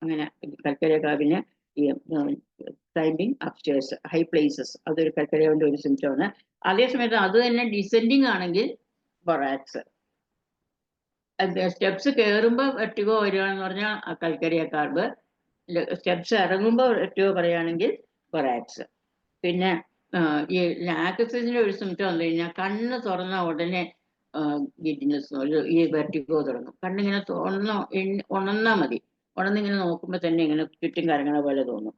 അങ്ങനെ കൽക്കരിയ കാർബിന് ഈ ക്ലൈംബിങ് അപ്സ്റ്റേഴ്സ്, ഹൈ പ്ലേസസ്, അതൊരു കൽക്കരിയയുടെ ഒരു സിംറ്റമാണ്. അതേസമയത്ത് അത് തന്നെ ഡിസെൻഡിങ് ആണെങ്കിൽ ബൊറാക്സ്. സ്റ്റെപ്സ് കയറുമ്പോൾ വെർട്ടിഗോ വരികയാണെന്ന് പറഞ്ഞാൽ കൽക്കരിയ കാർബ്, സ്റ്റെപ്സ് ഇറങ്ങുമ്പോൾ വെർട്ടിഗോ പറയുകയാണെങ്കിൽ ബൊറാക്സ്. പിന്നെ ഈ ലാക്ടോസിന്റെ ഒരു സിംറ്റം വന്നു കഴിഞ്ഞാൽ കണ്ണ് തുറന്ന ഉടനെ ഗിഡിനെസ്, ഈ വെർട്ടിഗോ തുടങ്ങും. കണ്ണിങ്ങനെ ഉണർന്നാൽ മതി. ഉണർന്നിങ്ങനെ നോക്കുമ്പോൾ തന്നെ ഇങ്ങനെ ചുറ്റും കറങ്ങണ പോലെ തോന്നും.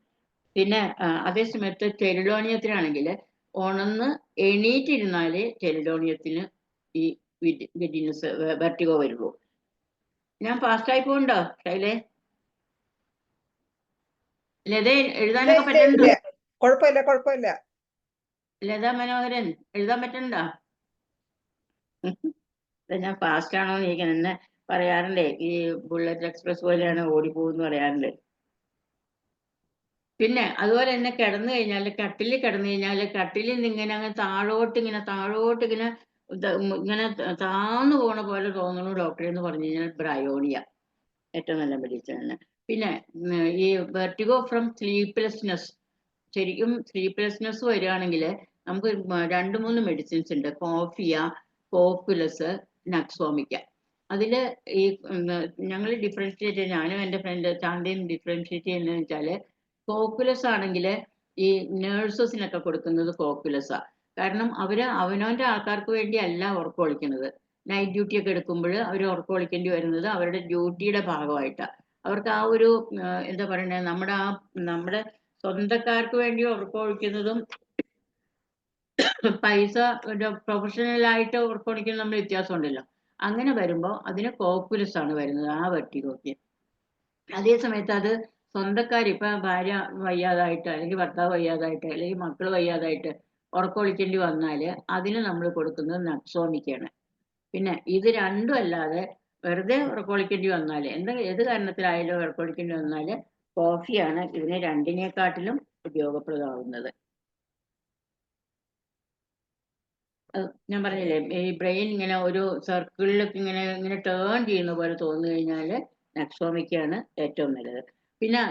പിന്നെ അതേസമയത്ത് ടെലിഡോണിയത്തിനാണെങ്കിൽ ഉണർന്ന് എണീറ്റിരുന്നാലേ ടെലിഡോണിയത്തിന് ഈ ഗിഡിനെസ് വെർട്ടിഗോ വരുള്ളൂ. ഞാൻ ഫാസ്റ്റായി പോകണ്ടോ ശൈലേ? ലത എഴുതാനൊക്കെ പറ്റുന്നുണ്ടോ? കുഴപ്പമില്ല. ലത മനോഹരൻ എഴുതാൻ പറ്റണ്ടോ? ഞാൻ ഫാസ്റ്റ് ആണോ എന്ന് ചോദിക്കാൻ എന്നെ പറയാറുണ്ടേ, ഈ ബുള്ളറ്റ് എക്സ്പ്രസ് പോലെയാണ് ഓടിപ്പോകുന്ന് പറയാറുണ്ട്. പിന്നെ അതുപോലെ തന്നെ കിടന്നു കഴിഞ്ഞാൽ, കട്ടിലിൽ കിടന്നു കഴിഞ്ഞാൽ കട്ടിലിൽ നിന്ന് ഇങ്ങനെ അങ്ങ് താഴോട്ട് ഇങ്ങനെ താന്നു പോണ പോലെ തോന്നുന്നു ഡോക്ടറെ എന്ന് പറഞ്ഞു കഴിഞ്ഞാൽ ബ്രയോണിയ ഏറ്റവും നല്ല മെഡിസിനാണ്. പിന്നെ ഈ വെർട്ടിഗോ ഫ്രം സ്ലീപ്ലെസ്നെസ്. ശരിക്കും സ്ലീപ്ലെസ്നെസ് വരികയാണെങ്കിൽ നമുക്ക് 2-3 മെഡിസിൻസ് ഉണ്ട്. കോഫിയ, കോക്കുലസ്, നക്സോമിക്ക. അതിൽ ഈ ഞങ്ങൾ ഡിഫറൻഷിയേറ്റ്, ഞാനും എൻ്റെ ഫ്രണ്ട് ചാന്തയും ഡിഫറൻഷിയേറ്റ് ചെയ്യുന്നതെന്ന് വെച്ചാൽ, കോക്കുലസ് ആണെങ്കിൽ ഈ നേഴ്സസിനൊക്കെ കൊടുക്കുന്നത് കോക്കുലസാ. കാരണം അവനവൻ്റെ ആൾക്കാർക്ക് വേണ്ടി അല്ല ഉറക്കമൊളിക്കുന്നത്. നൈറ്റ് ഡ്യൂട്ടി ഒക്കെ എടുക്കുമ്പോൾ അവർ ഉറക്കമൊളിക്കേണ്ടി വരുന്നത് അവരുടെ ഡ്യൂട്ടിയുടെ ഭാഗമായിട്ടാണ്. അവർക്ക് ആ ഒരു എന്താ പറയണേ, നമ്മുടെ സ്വന്തക്കാർക്ക് വേണ്ടി ഉറക്കമൊളിക്കുന്നതും പൈസ പ്രൊഫഷണലായിട്ട് ഉറക്കമൊളിക്കുന്ന നമ്മൾ വ്യത്യാസം ഉണ്ടല്ലോ. അങ്ങനെ വരുമ്പോൾ അതിന് കോക്കുലസ് ആണ് വരുന്നത് ആ വെർട്ടിഗോയ്ക്ക്. അതേ സമയത്ത് അത് സ്വന്തക്കാർ, ഇപ്പൊ ഭാര്യ വയ്യാതായിട്ട് അല്ലെങ്കിൽ ഭർത്താവ് വയ്യാതായിട്ട് അല്ലെങ്കിൽ മക്കൾ വയ്യാതായിട്ട് ഉറക്കമൊളിക്കേണ്ടി വന്നാൽ അതിന് നമ്മൾ കൊടുക്കുന്നത് നക്സോമിക്കാണ്. പിന്നെ ഇത് രണ്ടും അല്ലാതെ വെറുതെ ഉറക്കമൊളിക്കേണ്ടി വന്നാൽ, ഏത് കാരണത്തിലായാലും ഉറക്കമൊളിക്കേണ്ടി വന്നാൽ കോഫിയാണ് ഇതിനെ രണ്ടിനെക്കാട്ടിലും ഉപയോഗപ്രദമാകുന്നത്. ഞാൻ പറഞ്ഞില്ലേ, ഈ ബ്രെയിൻ ഇങ്ങനെ ഒരു സർക്കിളിലൊക്കെ ഇങ്ങനെ ടേൺ ചെയ്യുന്ന പോലെ തോന്നു കഴിഞ്ഞാൽ നക്സോമിക്കാണ് ഏറ്റവും നല്ലത്. പിന്നെ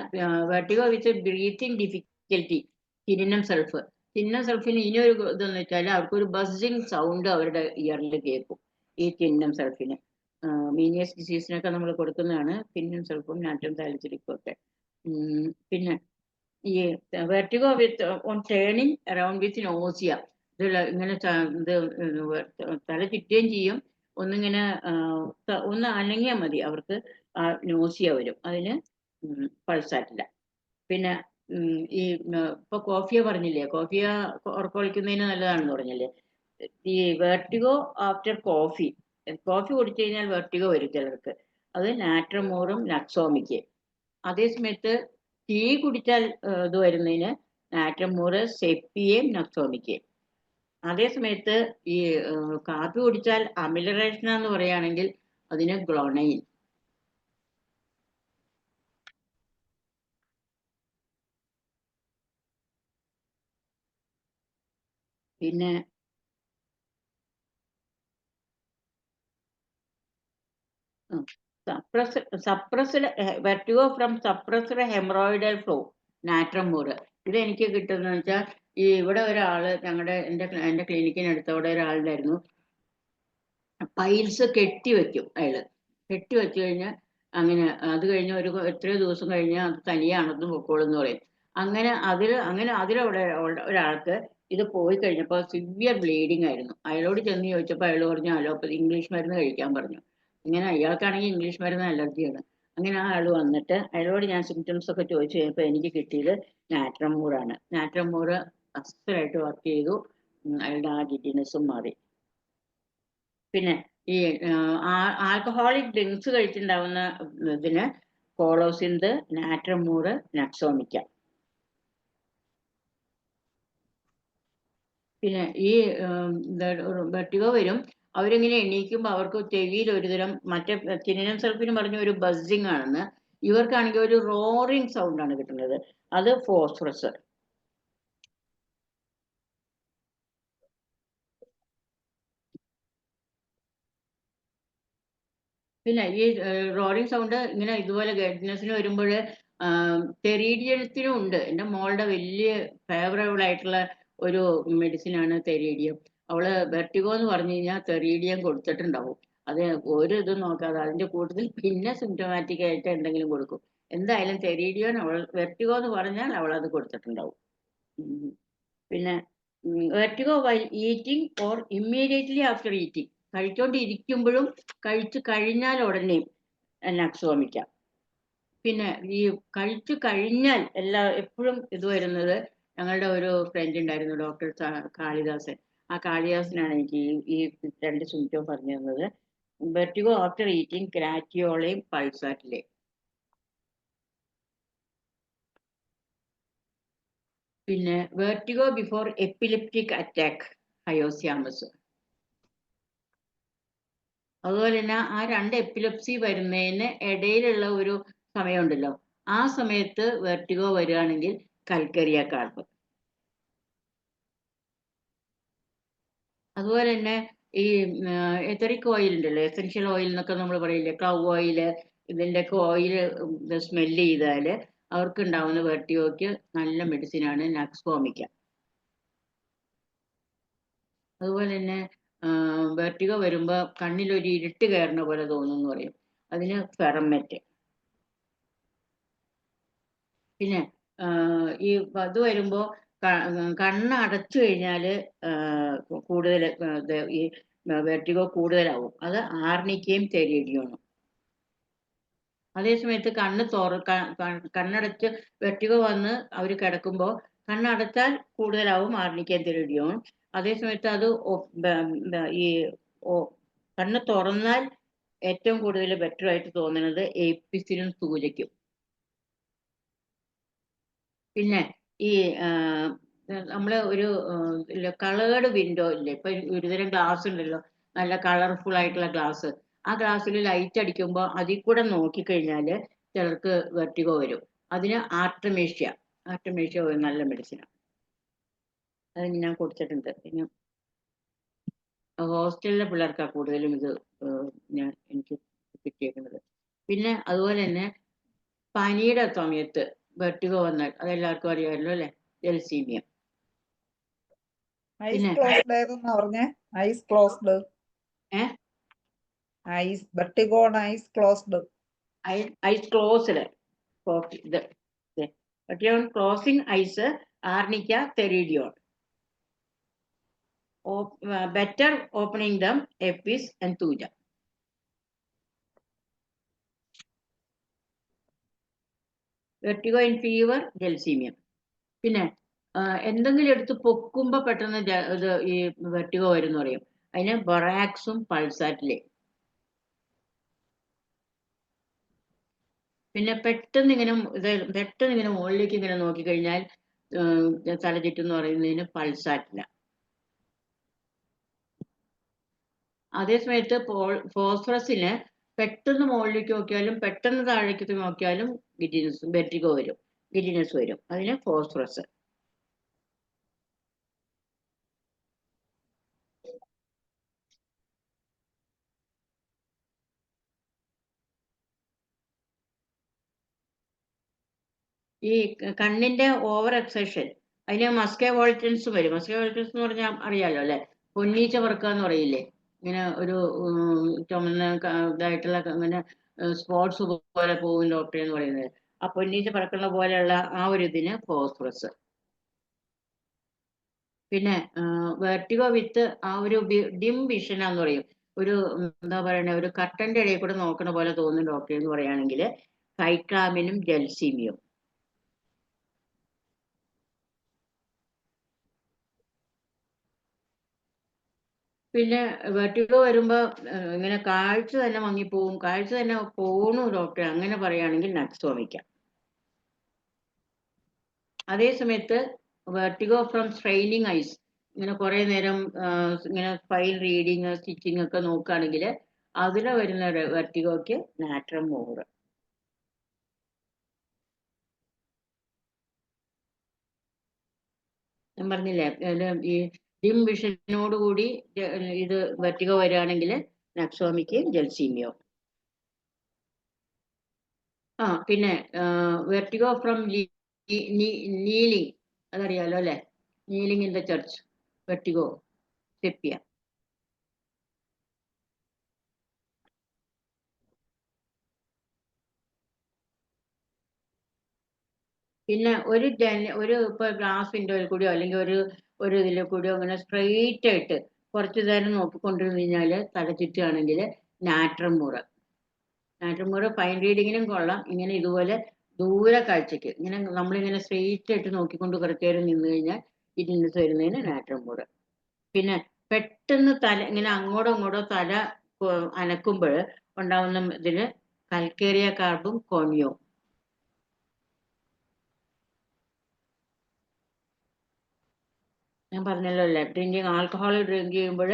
വെർട്ടിഗോ വിത്ത് ബ്രീത്തിങ് ഡിഫിക്കൽറ്റി, ടിന്നിനം സൾഫിന് ഇനിയൊരു ഇതെന്ന് വെച്ചാൽ അവർക്കൊരു ബസ്സിങ് സൗണ്ട് അവരുടെ ഇയറിൽ കേൾക്കും. ഈ ടിന്നിനം സൾഫിന് മീനിയസ് ഡിസീസിനൊക്കെ നമ്മൾ കൊടുക്കുന്നതാണ് ടിന്നിനം സൾഫും നാട്രിയം സാലിസിലിക്കും ഒക്കെ. പിന്നെ ഈ vertigo with on turning around with nausea. ഇങ്ങനെ തല ചുറ്റുകയും ചെയ്യും. ഒന്നിങ്ങനെ ഒന്ന് അനങ്ങിയാൽ മതി അവർക്ക് നോസിയ വരും. അതിന് പൾസാറ്റില്ല. പിന്നെ ഈ ഇപ്പൊ കോഫിയ പറഞ്ഞില്ലേ, കോഫിയ ഉറക്കമൊളിക്കുന്നതിന് നല്ലതാണെന്ന് പറഞ്ഞില്ലേ. ഈ വെർട്ടിഗോ ആഫ്റ്റർ കോഫി കുടിച്ചു കഴിഞ്ഞാൽ വെർട്ടിഗോ വരും ചിലർക്ക്. അത് നാട്രമോറും നക്സോമിക്ക്. അതേസമയത്ത് ടീ കുടിച്ചാൽ ഇത് വരുന്നതിന് നാട്രമോറ്, സെപ്പിയേം, നക്സോമിക്കയും. അതേസമയത്ത് ഈ കാപ്പി കുടിച്ചാൽ അമിലറേഷൻ എന്ന് പറയുകയാണെങ്കിൽ അതിന് ഗ്ലോണൈൻ. പിന്നെ suppressed vertigo from suppressed haemorrhoidal flow natrum mur. ഇത് എനിക്ക് കിട്ടുന്നത് വെച്ചാൽ ഈ ഇവിടെ ഒരാള് എൻ്റെ ക്ലിനിക്കിനടുത്ത് അവിടെ ഒരാളുണ്ടായിരുന്നു. പൈൽസ് കെട്ടിവെക്കും അയാള്. കെട്ടിവെച്ചു കഴിഞ്ഞാൽ അങ്ങനെ അത് കഴിഞ്ഞ എത്രയോ ദിവസം കഴിഞ്ഞാൽ അത് തനിയെ അണർന്നു പൊക്കോളും എന്ന് പറയും. അങ്ങനെ അതിലവിടെ ഒരാൾക്ക് ഇത് പോയി കഴിഞ്ഞപ്പോൾ സിവിയർ ബ്ലീഡിങ് ആയിരുന്നു. അയാളോട് ചെന്ന് ചോദിച്ചപ്പോൾ അയാൾ പറഞ്ഞു അലോപ്പതി ഇംഗ്ലീഷ് മരുന്ന് കഴിക്കാൻ പറഞ്ഞു. ഇങ്ങനെ അയാൾക്കാണെങ്കിൽ ഇംഗ്ലീഷ് മരുന്ന് അലർജിയാണ്. അങ്ങനെ ആ ആൾ വന്നിട്ട് അയാളോട് ഞാൻ സിംറ്റംസ് ഒക്കെ ചോദിച്ചു കഴിഞ്ഞപ്പോൾ എനിക്ക് കിട്ടിയത് നാട്രമൂറാണ്. നാട്രമൂറ് അസ്സലായിട്ട് വർക്ക് ചെയ്തു. അയാളുടെ ആ ജിറ്റിനെസ്സും മാറി. പിന്നെ ഈ ആൽക്കഹോളിക് ഡ്രിങ്ക്സ് കഴിച്ചിട്ടുണ്ടാവുന്ന ഇതിന് കോളോസിന്ത്, നാട്രമൂറ്, നക്സോമിക്ക. പിന്നെ ഈ വെർട്ടിഗോ വരും. അവരിങ്ങനെ എണീക്കുമ്പോൾ അവർക്ക് ചെവിയിൽ ഒരുതരം മറ്റേ തിനിനം സെൽഫിന് പറഞ്ഞ ഒരു ബസ്സിങ് ആണെന്ന്. ഇവർക്കാണെങ്കിൽ ഒരു റോറിങ് സൗണ്ട് ആണ് കിട്ടുന്നത്. അത് ഫോസ്ഫറസ്. പിന്നെ ഈ റോറിങ് സൗണ്ട് ഇങ്ങനെ ഇതുപോലെ ഗഡ്നെസ്സിന് വരുമ്പോൾ തെരീഡിയത്തിനും ഉണ്ട്. എൻ്റെ മോളുടെ വലിയ ഫേവറബിൾ ആയിട്ടുള്ള ഒരു മെഡിസിനാണ് തെരീഡിയം. അവള് വെർട്ടിഗോ എന്ന് പറഞ്ഞു കഴിഞ്ഞാൽ തെരീഡിയം കൊടുത്തിട്ടുണ്ടാവും. അത് ഒരു ഇതും നോക്കാതെ അതിന്റെ കൂട്ടത്തിൽ പിന്നെ സിംറ്റമാറ്റിക് ആയിട്ട് എന്തെങ്കിലും കൊടുക്കും. എന്തായാലും തെരീഡിയം വെർട്ടിഗോ എന്ന് പറഞ്ഞാൽ അവൾ അത് കൊടുത്തിട്ടുണ്ടാവും. പിന്നെ vertigo while eating or immediately after eating. കഴിച്ചോണ്ടിരിക്കുമ്പോഴും കഴിച്ചു കഴിഞ്ഞാൽ ഉടനെയും നക്സോമിക്കാം. പിന്നെ ഈ കഴിച്ചു കഴിഞ്ഞാൽ എപ്പോഴും ഇത് വരുന്നത് ഞങ്ങളുടെ ഒരു ഫ്രണ്ട് ഉണ്ടായിരുന്നു, ഡോക്ടർ കാളിദാസൻ. ആ കാളിദാസനാണ് എനിക്ക് ഈ രണ്ട് സിംറ്റം പറഞ്ഞു തന്നത്. വെർട്ടിഗോ ആഫ്റ്റർ ഈറ്റിംഗ്, ഗ്രാറ്റിയോളയും പൾസാറ്റിലെയും. പിന്നെ vertigo before epileptic attack, hyoscyamus. അതുപോലെ തന്നെ ആ രണ്ട് എപ്പിലെപ്സി വരുന്നതിന് ഇടയിലുള്ള ഒരു സമയമുണ്ടല്ലോ, ആ സമയത്ത് വെർട്ടിഗോ വരികയാണെങ്കിൽ കൽക്കരിയ കാർപ്പ്. അതുപോലെ തന്നെ ഈ എത്തറിക് ഓയിൽ ഉണ്ടല്ലോ, എസെൻഷ്യൽ ഓയിൽ എന്നൊക്കെ നമ്മൾ പറയില്ലേ, ക്ലൗ ഓയില്, ഇതിൻ്റെയൊക്കെ ഓയിൽ സ്മെല്ല് ചെയ്താൽ അവർക്ക് ഉണ്ടാവുന്ന വെർട്ടിഗോയ്ക്ക് നല്ല മെഡിസിനാണ് നക്സോമിക്ക. അതുപോലെ തന്നെ വെർട്ടിഗോ വരുമ്പോൾ കണ്ണിലൊരു ഇരുട്ട് കയറുന്ന പോലെ തോന്നുന്നു പറയും, അതിന് ഫെറമെറ്റ്. പിന്നെ ഈ അത് വരുമ്പോൾ കണ്ണ് അടച്ചു കഴിഞ്ഞാൽ കൂടുതൽ ഈ വെർട്ടിഗോ കൂടുതലാവും. അത് ആർണിക്കയും തെരീഡിയമാണ്. അതേസമയത്ത് കണ്ണടച്ച് വെർട്ടിഗോ വന്ന് അവർ കിടക്കുമ്പോൾ കണ്ണടച്ചാൽ കൂടുതലാവും ആർണിക്കയും തെരീഡിയവും. അതേസമയത്ത് അത് ഈ കണ്ണ് തുറന്നാൽ ഏറ്റവും കൂടുതൽ ബെറ്റർ ആയിട്ട് തോന്നുന്നത് ഏപ്പിസിനും സൂചയ്ക്കും. പിന്നെ ഈ നമ്മള് ഒരു കളേർഡ് വിൻഡോ ഇല്ലേ, ഇപ്പൊ ഒരുതരം ഗ്ലാസ് ഉണ്ടല്ലോ, നല്ല കളർഫുൾ ആയിട്ടുള്ള ഗ്ലാസ്. ആ ഗ്ലാസ്സിൽ ലൈറ്റ് അടിക്കുമ്പോൾ അതിൽ കൂടെ നോക്കിക്കഴിഞ്ഞാൽ ചിലർക്ക് വെർട്ടിഗോ വരും. അതിന് ആർട്ടമേഷ്യ ഒരു നല്ല മെഡിസിനാണ്. അത് ഞാൻ കൊടുത്തിട്ടുണ്ട്. പിന്നെ ഹോസ്റ്റലിലെ പിള്ളേർക്കാണ് കൂടുതലും ഇത് എനിക്ക് കിട്ടിയേക്കുന്നത്. പിന്നെ അതുപോലെ തന്നെ പനിയുടെ സമയത്ത് വെർട്ടിഗോ വന്നാൽ അതെല്ലാവർക്കും അറിയാമല്ലോ അല്ലെ, ജലസീമിയം. ഐസ് ക്ലോസ്ഡ് ഏതെന്നാ പറഞ്ഞേ? Eyes closed, eyes vertigo on eyes closed, eyes closed, closing eyes, arnica, theridion. Better opening them, apis and thuja. Vertigo in fever, gelsemium. പിന്നെ എന്തെങ്കിലും എടുത്ത് പൊക്കുമ്പോ പെട്ടെന്ന് ഇത് ഈ വെർട്ടിഗോ വരും പറയും, അതിന് ബൊറാക്സും പൾസാറ്റിലെ. പിന്നെ പെട്ടെന്ന് ഇങ്ങനെ മുകളിലേക്ക് ഇങ്ങനെ നോക്കിക്കഴിഞ്ഞാൽ തല ചുറ്റും എന്ന് പറയുന്നതിന് പൾസാറ്റില. അതേസമയത്ത് ഫോസ്ഫറസിന് പെട്ടെന്ന് മുകളിലേക്ക് നോക്കിയാലും പെട്ടെന്ന് താഴേക്ക് നോക്കിയാലും വെർട്ടിഗോ വരും, ഗിഡിനസ് വരും, അതിന് ഫോസ്ഫറസ്. ഈ കണ്ണിന്റെ ഓവർ എക്സഷൻ, അതിന് മസ്കേ വോൾട്ടൻസ് വരും. മസ്കേ വോൾട്ടൻസ് എന്ന് പറഞ്ഞാൽ അറിയാലോ അല്ലെ, പൊന്നീച്ച പറക്കുക എന്ന് പറയില്ലേ, ഇങ്ങനെ ഒരു ചുമന്ന ഇതായിട്ടുള്ള ഇങ്ങനെ സ്പോട്സ് പോലെ പോകും ഡോക്ടർ എന്ന് പറയുന്നത്. ആ പൊന്നീച്ച പറക്കുന്ന പോലെയുള്ള ആ ഒരു ഇതിന് ഫോസ്ഫറസ്. പിന്നെ വെർട്ടിഗോ വിത്ത് ആ ഒരു ഡിം വിഷനാന്ന് പറയും, ഒരു എന്താ പറയണേ, ഒരു കട്ടന്റെ ഇടയിൽ കൂടെ നോക്കണ പോലെ തോന്നുന്നു ഡോക്ടർ എന്ന് പറയുകയാണെങ്കിൽ സൈക്ലാമിനും ജൽസീമിയും. പിന്നെ വെർട്ടിഗോ വരുമ്പോ ഇങ്ങനെ കാഴ്ച തന്നെ മങ്ങിപ്പോവും, കാഴ്ച തന്നെ പോണു ഡോക്ടറെ അങ്ങനെ പറയുകയാണെങ്കിൽ നക്സോമിക്കാം. അതേ സമയത്ത് വെർട്ടിഗോ ഫ്രം സ്ട്രെയിനിങ് ഐസ്, ഇങ്ങനെ കുറെ നേരം ഇങ്ങനെ ഫൈൽ റീഡിങ് സ്റ്റിച്ചിങ് ഒക്കെ നോക്കുകയാണെങ്കിൽ അതിലെ വരുന്ന വെർട്ടിഗോക്ക് നാട്രം മോറ്. ഞാൻ പറഞ്ഞില്ലേ, ഈ ഡിം വിഷനോട് കൂടി ഇത് വെർട്ടിഗോ വരികയാണെങ്കിൽ നക്സോമിക്ക് ജൽസീമിയോ. പിന്നെ വെർട്ടിഗോ ഫ്രം നീലിംഗ്, അതറിയാലോ അല്ലെ, kneeling in the church, vertigo sepia. പിന്നെ ഒരു ഇപ്പൊ ഗ്ലാസ് വിൻഡോയിൽ കൂടിയോ അല്ലെങ്കിൽ ഒരു ഇതിൽ കൂടിയോ ഇങ്ങനെ സ്ട്രെയിറ്റ് ആയിട്ട് കുറച്ചു നേരം നോക്കിക്കൊണ്ടിരുന്നു കഴിഞ്ഞാൽ തല ചുറ്റുകയാണെങ്കിൽ നാട്രം മൂറ്. നാട്രം മൂറ് ഫൈൻ റീഡിങ്ങിനും കൊള്ളാം, ഇങ്ങനെ ഇതുപോലെ ദൂരെ കാഴ്ചക്ക് ഇങ്ങനെ നമ്മളിങ്ങനെ സ്ട്രെയിറ്റ് ആയിട്ട് നോക്കിക്കൊണ്ട് കുറച്ചു നേരം നിന്ന് കഴിഞ്ഞാൽ ഇതിനകത്ത് വരുന്നതിന് നാട്രം മൂറ്. പിന്നെ പെട്ടെന്ന് തല ഇങ്ങനെ അങ്ങോട്ടോ ഇങ്ങോട്ടോ തല അനക്കുമ്പോൾ ഉണ്ടാവുന്ന ഇതിന് കൽക്കേറിയ കാർബും കോണിയോ. ഞാൻ പറഞ്ഞല്ലോ അല്ലേ, ആൽക്കഹോൾ ഡ്രിങ്ക് ചെയ്യുമ്പോൾ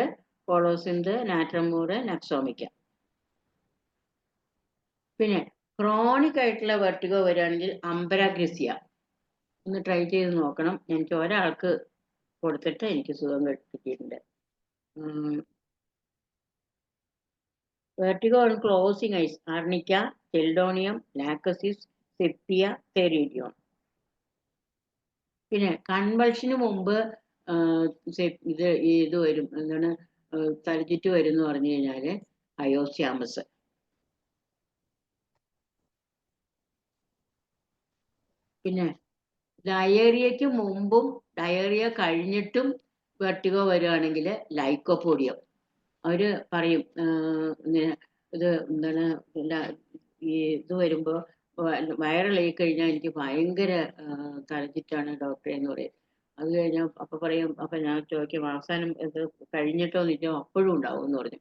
കോളോസിന്ത്, നാട്രം മൂറ്, നക്സോമിക്ക. പിന്നെ ക്രോണിക് ആയിട്ടുള്ള വെർട്ടിഗോ വരികയാണെങ്കിൽ അംബരാഗ്രസിയ ഒന്ന് ട്രൈ ചെയ്ത് നോക്കണം. എനിക്ക് ഒരാൾക്ക് കൊടുത്തിട്ട് എനിക്ക് സുഖം കിട്ടിയിട്ടുണ്ട്. Vertigo on closing eyes, arnica, chelidonium, lachesis, sepia, theridion. പിന്നെ കൺവൾഷന് മുമ്പ് ഇത് വരും, എന്താണ് തലചുറ്റ് വരും എന്ന് പറഞ്ഞു കഴിഞ്ഞാല് അയോസ്യാമസ്. പിന്നെ ഡയേറിയക്ക് മുമ്പും ഡയേറിയ കഴിഞ്ഞിട്ടും വെർട്ടിഗോ വരികയാണെങ്കിൽ ലൈക്കോപോഡിയം. അവര് പറയും ഇങ്ങനെ ഇത് എന്താണ് ഈ ഇത് വരുമ്പോ വയറിളകി കഴിഞ്ഞാൽ എനിക്ക് ഭയങ്കര തലചുറ്റാണ് ഡോക്ടറെ എന്ന് പറയും. അത് കഴിഞ്ഞാൽ അപ്പൊ പറയും, അപ്പൊ ഞാൻ ചോദിക്കും അവസാനം ഇത് കഴിഞ്ഞിട്ടോ നിൽക്കും അപ്പോഴും ഉണ്ടാവും എന്ന് പറഞ്ഞു.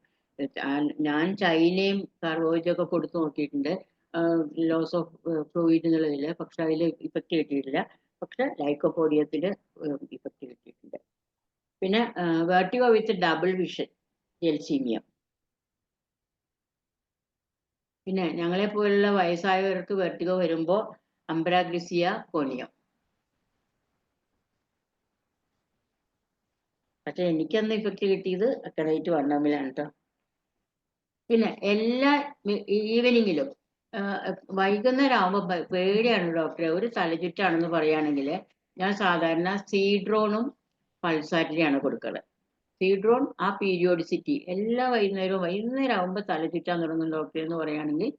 ഞാൻ ചൈനയും കാർബോജൊക്കെ കൊടുത്തു നോക്കിയിട്ടുണ്ട് ലോസ് ഓഫ് ഫ്ലൂയിഡ് എന്നുള്ളതില്, പക്ഷെ അതിൽ ഇഫക്റ്റ് കിട്ടിയിട്ടില്ല. പക്ഷെ ലൈക്കോപോഡിയത്തിന് ഇഫക്റ്റ് കിട്ടിയിട്ടുണ്ട്. പിന്നെ വെർട്ടിഗോ വിത്ത് ഡബിൾ വിഷൻ, ജൽസീമിയം. പിന്നെ ഞങ്ങളെ പോലുള്ള വയസ്സായവർക്ക് വെർട്ടിഗോ വരുമ്പോൾ അംബ്രാഗ്ലിസിയ, കോണിയം. പക്ഷെ എനിക്കന്ന് ഇഫക്റ്റ് കിട്ടിയത് അക്കഡൈറ്റ് വണ്ണമിലാണ് കേട്ടോ. പിന്നെ എല്ലാ ഈവനിങ്ങിലും വൈകുന്നേരം ആകുമ്പോൾ പേടിയാണ് ഡോക്ടറെ, ഒരു തലചുറ്റാണെന്ന് പറയുകയാണെങ്കിൽ ഞാൻ സാധാരണ സീഡ്രോണും പൾസാറ്റിനെയാണ് കൊടുക്കുന്നത്. സീഡ്രോൺ ആ പീരിയോഡിസിറ്റി എല്ലാ വൈകുന്നേരം ആകുമ്പോൾ തലചുറ്റാൻ തുടങ്ങും ഡോക്ടറെ എന്ന് പറയുകയാണെങ്കിൽ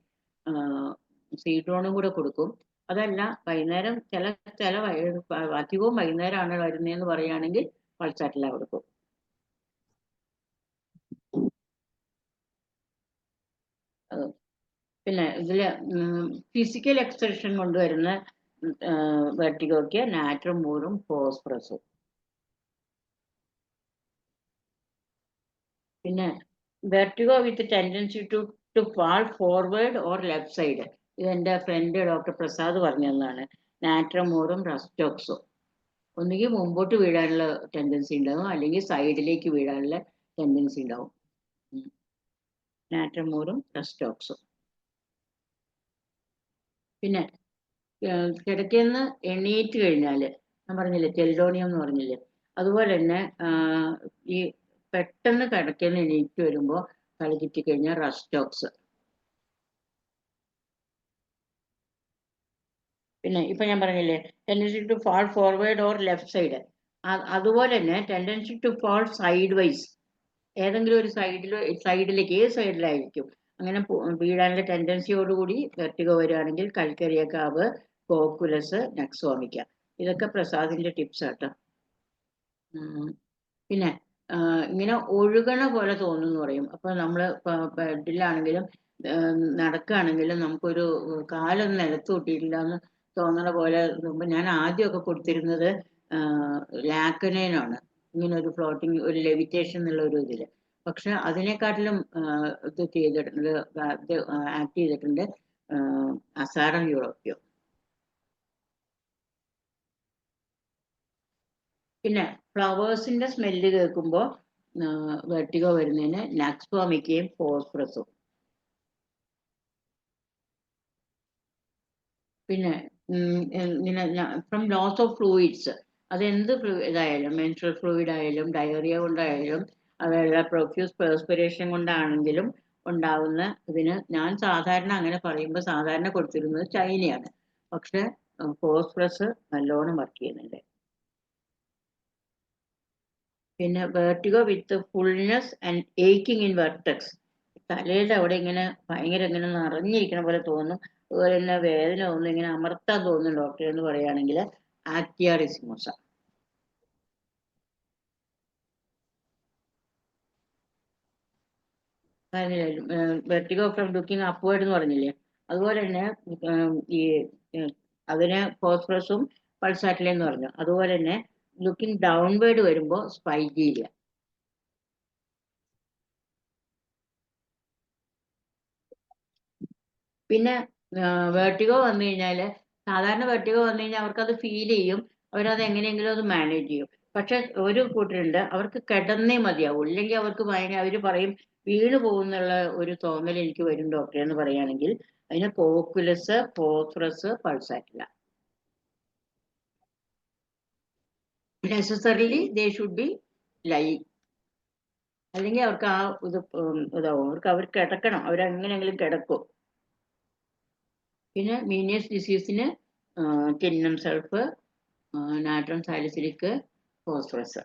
സീഡ്രോണും കൂടെ കൊടുക്കും. അതല്ല വൈകുന്നേരം ചില അധികവും വൈകുന്നേരമാണ് വരുന്നതെന്ന് പറയുകയാണെങ്കിൽ പൾസാറ്റില കൊടുക്കും. പിന്നെ ഇതില് ഫിസിക്കൽ എക്സർഷൻ കൊണ്ടുവരുന്ന വെർട്ടിഗോയ്ക്ക് നാട്രം മൂറും ഫോസ്ഫറസും. പിന്നെ vertigo with tendency to fall forward or left side, ഇത് എൻ്റെ ഫ്രണ്ട് ഡോക്ടർ പ്രസാദ് പറഞ്ഞു തന്നതാണ്. നാട്രം മൂറും റസ്റ്റോക്സും. ഒന്നുകിൽ മുമ്പോട്ട് വീഴാനുള്ള ടെൻഡൻസി ഉണ്ടാവും, അല്ലെങ്കിൽ സൈഡിലേക്ക് വീഴാനുള്ള ടെൻഡൻസി ഉണ്ടാവും. നാട്രം മൂറും റസ്റ്റോക്സും. പിന്നെ കിടക്കന്ന് എണീറ്റ് കഴിഞ്ഞാൽ ഞാൻ പറഞ്ഞില്ലേ ചെൽഡോണിയം എന്ന് പറഞ്ഞില്ലേ, അതുപോലെ തന്നെ ഈ പെട്ടെന്ന് കിടക്കന്ന് എണീറ്റ് വരുമ്പോൾ തല ചുറ്റി കഴിഞ്ഞാൽ റസ്റ്റോക്സ്. പിന്നെ ഇപ്പൊ ഞാൻ പറഞ്ഞില്ലേ, tendency to fall forward or left side, അതുപോലെ തന്നെ tendency to fall sidewise, ഏതെങ്കിലും ഒരു സൈഡിലേക്ക്, ഏത് സൈഡിലായിരിക്കും അങ്ങനെ വീഴാനുള്ള ടെൻഡൻസിയോടുകൂടി വെർട്ടിഗോ വരികയാണെങ്കിൽ കൽക്കരിയക്കാവ്, കോക്കുലസ്, നക്സോമിക്ക. ഇതൊക്കെ പ്രസാദിന്റെ ടിപ്സ് ആട്ടോ. പിന്നെ ഇങ്ങനെ ഒഴുകണ പോലെ തോന്നുന്നു പറയും. അപ്പൊ നമ്മള് ബെഡിലാണെങ്കിലും നടക്കുകയാണെങ്കിലും നമുക്കൊരു കാലൊന്നും നിലത്ത് കൂട്ടിയിട്ടില്ല എന്ന് തോന്നണ പോലെ. ഞാൻ ആദ്യമൊക്കെ കൊടുത്തിരുന്നത് ലാക്കനേനാണ്, ഇങ്ങനെ ഒരു ഫ്ലോട്ടിങ്, ഒരു ലെവിറ്റേഷൻ എന്നുള്ള ഒരു ഇതില്. പക്ഷെ അതിനെക്കാട്ടിലും ഇത് ചെയ്തിട്ടുണ്ട്, ആക്ട് ചെയ്തിട്ടുണ്ട് അസാറം യൂറോപ്യോ. പിന്നെ ഫ്ലവേഴ്സിന്റെ സ്മെല്ല് കേൾക്കുമ്പോൾ വെർട്ടിഗോ വരുന്നതിന് നാക്സ്വാമിക്കയും ഫോസ്ഫറസും. പിന്നെ ഇങ്ങനെ ഫ്രം ലോസ് ഓഫ് ഫ്ലൂയിഡ്സ്, അതെന്ത് ഇതായാലും, മെൻസ്ട്രൽ ഫ്ലൂയിഡ് ആയാലും, ഡയറിയ കൊണ്ടായാലും, അതല്ല പ്രൊഫ്യൂസ് പെർസ്പിറേഷൻ കൊണ്ടാണെങ്കിലും ഉണ്ടാവുന്ന ഇതിന് ഞാൻ സാധാരണ അങ്ങനെ പറയുമ്പോൾ സാധാരണ കൊടുത്തിരുന്നത് ചൈനയാണ്. പക്ഷെ ഫോസ്ഫറസ് നല്ലോണം വർക്ക് ചെയ്യുന്നുണ്ട്. പിന്നെ vertigo with fullness and aching in vertex, തലയുടെ അവിടെ ഇങ്ങനെ ഭയങ്കര ഇങ്ങനെ നിറഞ്ഞിരിക്കണ പോലെ തോന്നും. അതുപോലെ തന്നെ വേദന ഒന്നും ഇങ്ങനെ അമർത്താൻ തോന്നും ഡോക്ടർ എന്ന് പറയുകയാണെങ്കിൽ ആക്റ്റിയ റിസിമോസ. വെർട്ടിഗോ ഫ്രം ലുക്കിംഗ് അപ്വേർഡ് എന്ന് പറഞ്ഞില്ലേ, അതുപോലെ തന്നെ ഈ അതിന് ഫോസ്ഫറസും പൾസാറ്റിലെ എന്ന് പറഞ്ഞു. അതുപോലെ തന്നെ ലുക്കിംഗ് ഡൗൺവേർഡ് വരുമ്പോൾ സ്പൈജീരിയ. പിന്നെ വെർട്ടിഗോ വന്നു കഴിഞ്ഞാൽ, സാധാരണ വെർട്ടിഗോ വന്നു കഴിഞ്ഞാൽ അവർക്കത് ഫീൽ ചെയ്യും, അവരത് എങ്ങനെയെങ്കിലും അത് മാനേജ് ചെയ്യും. പക്ഷെ ഒരു കൂട്ടരുണ്ട്, അവർക്ക് കിടന്നേ മതിയാവും, ഇല്ലെങ്കിൽ അവർക്ക് ഭയങ്കര, അവർ പറയും വീണ് പോകുന്നുള്ള ഒരു തോന്നൽ എനിക്ക് വരും ഡോക്ടറെ എന്ന് പറയുകയാണെങ്കിൽ അതിന് cocculus, phosphorus, pulsatilla. Necessarily they should be lie, അല്ലെങ്കിൽ അവർക്ക് ആ ഇതാവും, അവർ കിടക്കണം, അവരെങ്ങനെയെങ്കിലും കിടക്കും. പിന്നെ മീനിയസ് ഡിസീസിന് tinnum sulph, natrum salicylic, phosphorus.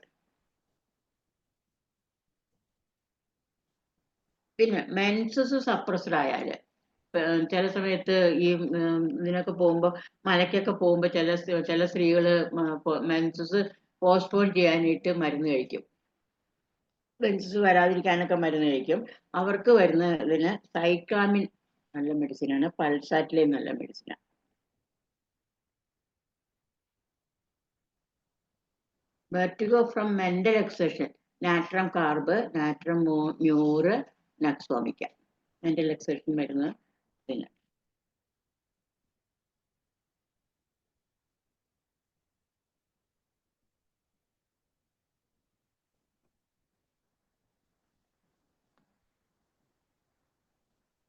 പിന്നെ മെൻസസ് സപ്രസ്ഡ് ആയാല് ചില സമയത്ത് ഈ ഇതിനൊക്കെ പോകുമ്പോൾ, മലയ്ക്കൊക്കെ പോകുമ്പോൾ ചില സ്ത്രീകള് മെൻസസ് പോസ്റ്റ്പോൺ ചെയ്യാനായിട്ട് മരുന്ന് കഴിക്കും, മെൻസസ് വരാതിരിക്കാനൊക്കെ മരുന്ന് കഴിക്കും. അവർക്ക് വരുന്ന ഇതിന് സൈക്ലാമിൻ നല്ല മെഡിസിനാണ്, പൾസാറ്റിലെയും നല്ല മെഡിസിനാണ്. Vertigo from mental exertion, natrum carb, natrum mur, nux vomica. Mental exertion വരുന്നത് പിന്നെ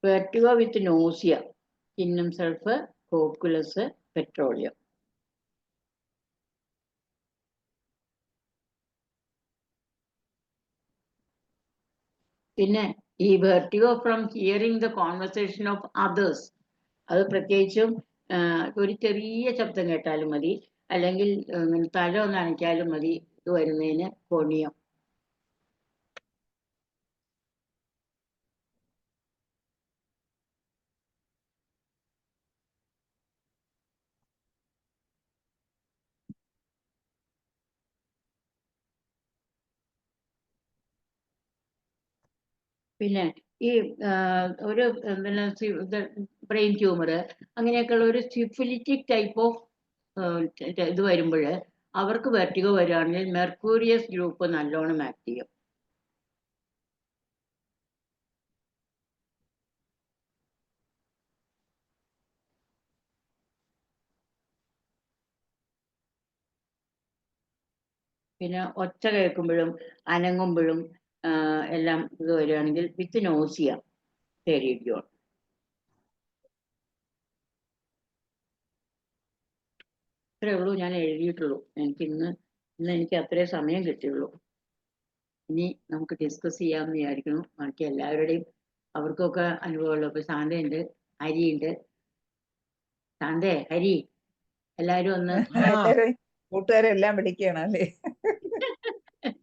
vertigo with nausea, tinnum sulph, cocculus, petroleum. പിന്നെ ഈ vertigo from hearing the conversation of others, അത് പ്രത്യേകിച്ചും ഒരു ചെറിയ ശബ്ദം കേട്ടാലും മതി, അല്ലെങ്കിൽ തല ഒന്ന് അനക്കാലും മതി, ഇത് വരുന്നതിന് കോണിയം. പിന്നെ ഈ ഒരു പിന്നെ ബ്രെയിൻ ട്യൂമർ അങ്ങനെയൊക്കെയുള്ള ഒരു സിഫിലിറ്റിക് ടൈപ്പ് ഓഫ് ഇത് വരുമ്പോൾ അവർക്ക് വെർട്ടിഗോ വരികയാണെങ്കിൽ മെർക്കൂരിയസ് ഗ്രൂപ്പ് നല്ലോണം ആക്ട് ചെയ്യും. പിന്നെ ഒച്ച കേൾക്കുമ്പോഴും അനങ്ങുമ്പോഴും എല്ലാം ഇത് വരികയാണെങ്കിൽ വിത്ത് നോസിയ, തെരീഡിയോൺ. ഇത്രയേ ഉള്ളൂ ഞാൻ എഴുതിയിട്ടുള്ളൂ. ഇന്ന് എനിക്ക് അത്രേ സമയം കിട്ടിയുള്ളൂ. ഇനി നമുക്ക് ഡിസ്കസ് ചെയ്യാമെന്ന് വിചാരിക്കുന്നു. ബാക്കി എല്ലാവരുടെയും അവർക്കൊക്കെ അനുഭവമുള്ളൂ. ഇപ്പൊ ശാന്തയുണ്ട്, ഹരിയുണ്ട്. ശാന്തേ, ഹരി, എല്ലാരും ഒന്ന് എല്ലാരും കൂട്ടുകാരെ എല്ലാം വിളിക്കുകയാണ് അല്ലേ?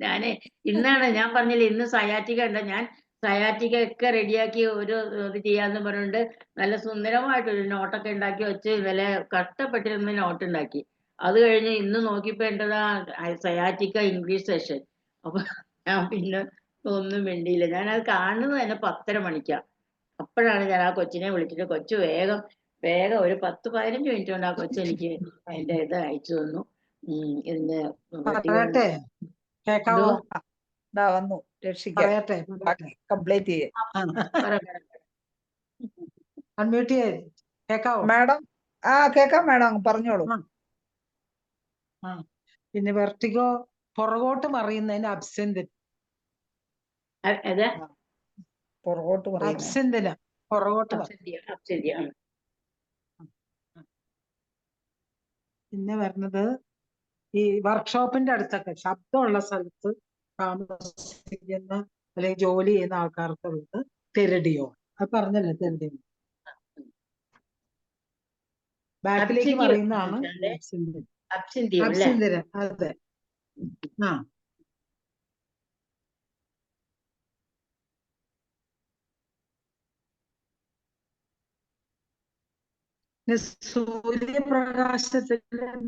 ഞാനേ ഇന്നാണ് ഞാൻ പറഞ്ഞില്ലേ ഇന്ന് സയാറ്റിക ഉണ്ട്. ഞാൻ സയാറ്റിക ഒക്കെ റെഡിയാക്കി ഒരു ഇത് ചെയ്യാന്ന് പറഞ്ഞുകൊണ്ട് നല്ല സുന്ദരമായിട്ടൊരു നോട്ടൊക്കെ ഉണ്ടാക്കി വെച്ച് ഇന്നലെ കഷ്ടപ്പെട്ടിരുന്ന് നോട്ട് ഉണ്ടാക്കി. അത് കഴിഞ്ഞ് ഇന്ന് നോക്കിയപ്പോ എന്റേതാ സയാറ്റിക്ക ഇംഗ്ലീഷ് സെഷൻ. അപ്പൊ ഞാൻ പിന്നെ ഒന്നും മിണ്ടിയില്ല. ഞാനത് കാണുന്നത് തന്നെ 10:30 മണിക്കാ. അപ്പോഴാണ് ഞാൻ ആ കൊച്ചിനെ വിളിച്ചിട്ട് കൊച്ചു വേഗം വേഗം ഒരു 10-15 മിനിറ്റ് കൊണ്ട് ആ കൊച്ചെനിക്ക് അതിന്റെ ഇത് അയച്ചു തന്നു. ഇതിന്റെ പറയട്ടെ, എന്തോ കേക്കാവോ? ദാ വന്നു രക്ഷിക്കാൻ. പറയട്ടെ, ബാക്കി കംപ്ലീറ്റ് ചെയ്യാൻ. പറ പറ. അൺമ്യൂട്ട് ചെയ്ത് കേക്കാവോ? മാഡം കേക്കാം മാഡം, പറഞ്ഞോളൂ. ആ പിന്നെ വെർട്ടിഗോ പുറകോട്ട് മറിയുന്നതിന് അബ്സിന്തിൻ. ഏതാ? പുറകോട്ട് പറയുന്നത് അബ്സിന്തിന പുറകോട്ട് അബ്സിന്ത്യ. പിന്നെ വരുന്നത് ഈ വർക്ക്ഷോപ്പിന്റെ അടുത്തൊക്കെ ശബ്ദമുള്ള സ്ഥലത്ത് താമസിക്കുന്ന അല്ലെങ്കിൽ ജോലി ചെയ്യുന്ന ആൾക്കാർക്കുള്ളത് തെരടിയോ. അത് പറഞ്ഞല്ലേ തെരടിയോ. ബാക്കിലേക്ക് മറിയുന്നതാണ് അബ്സിന്തിൻ. അബ്സിന്ത്യം അല്ലേ? അബ്സിന്തിന, അതെ. ആ സൂര്യപ്രകാശത്തിൽ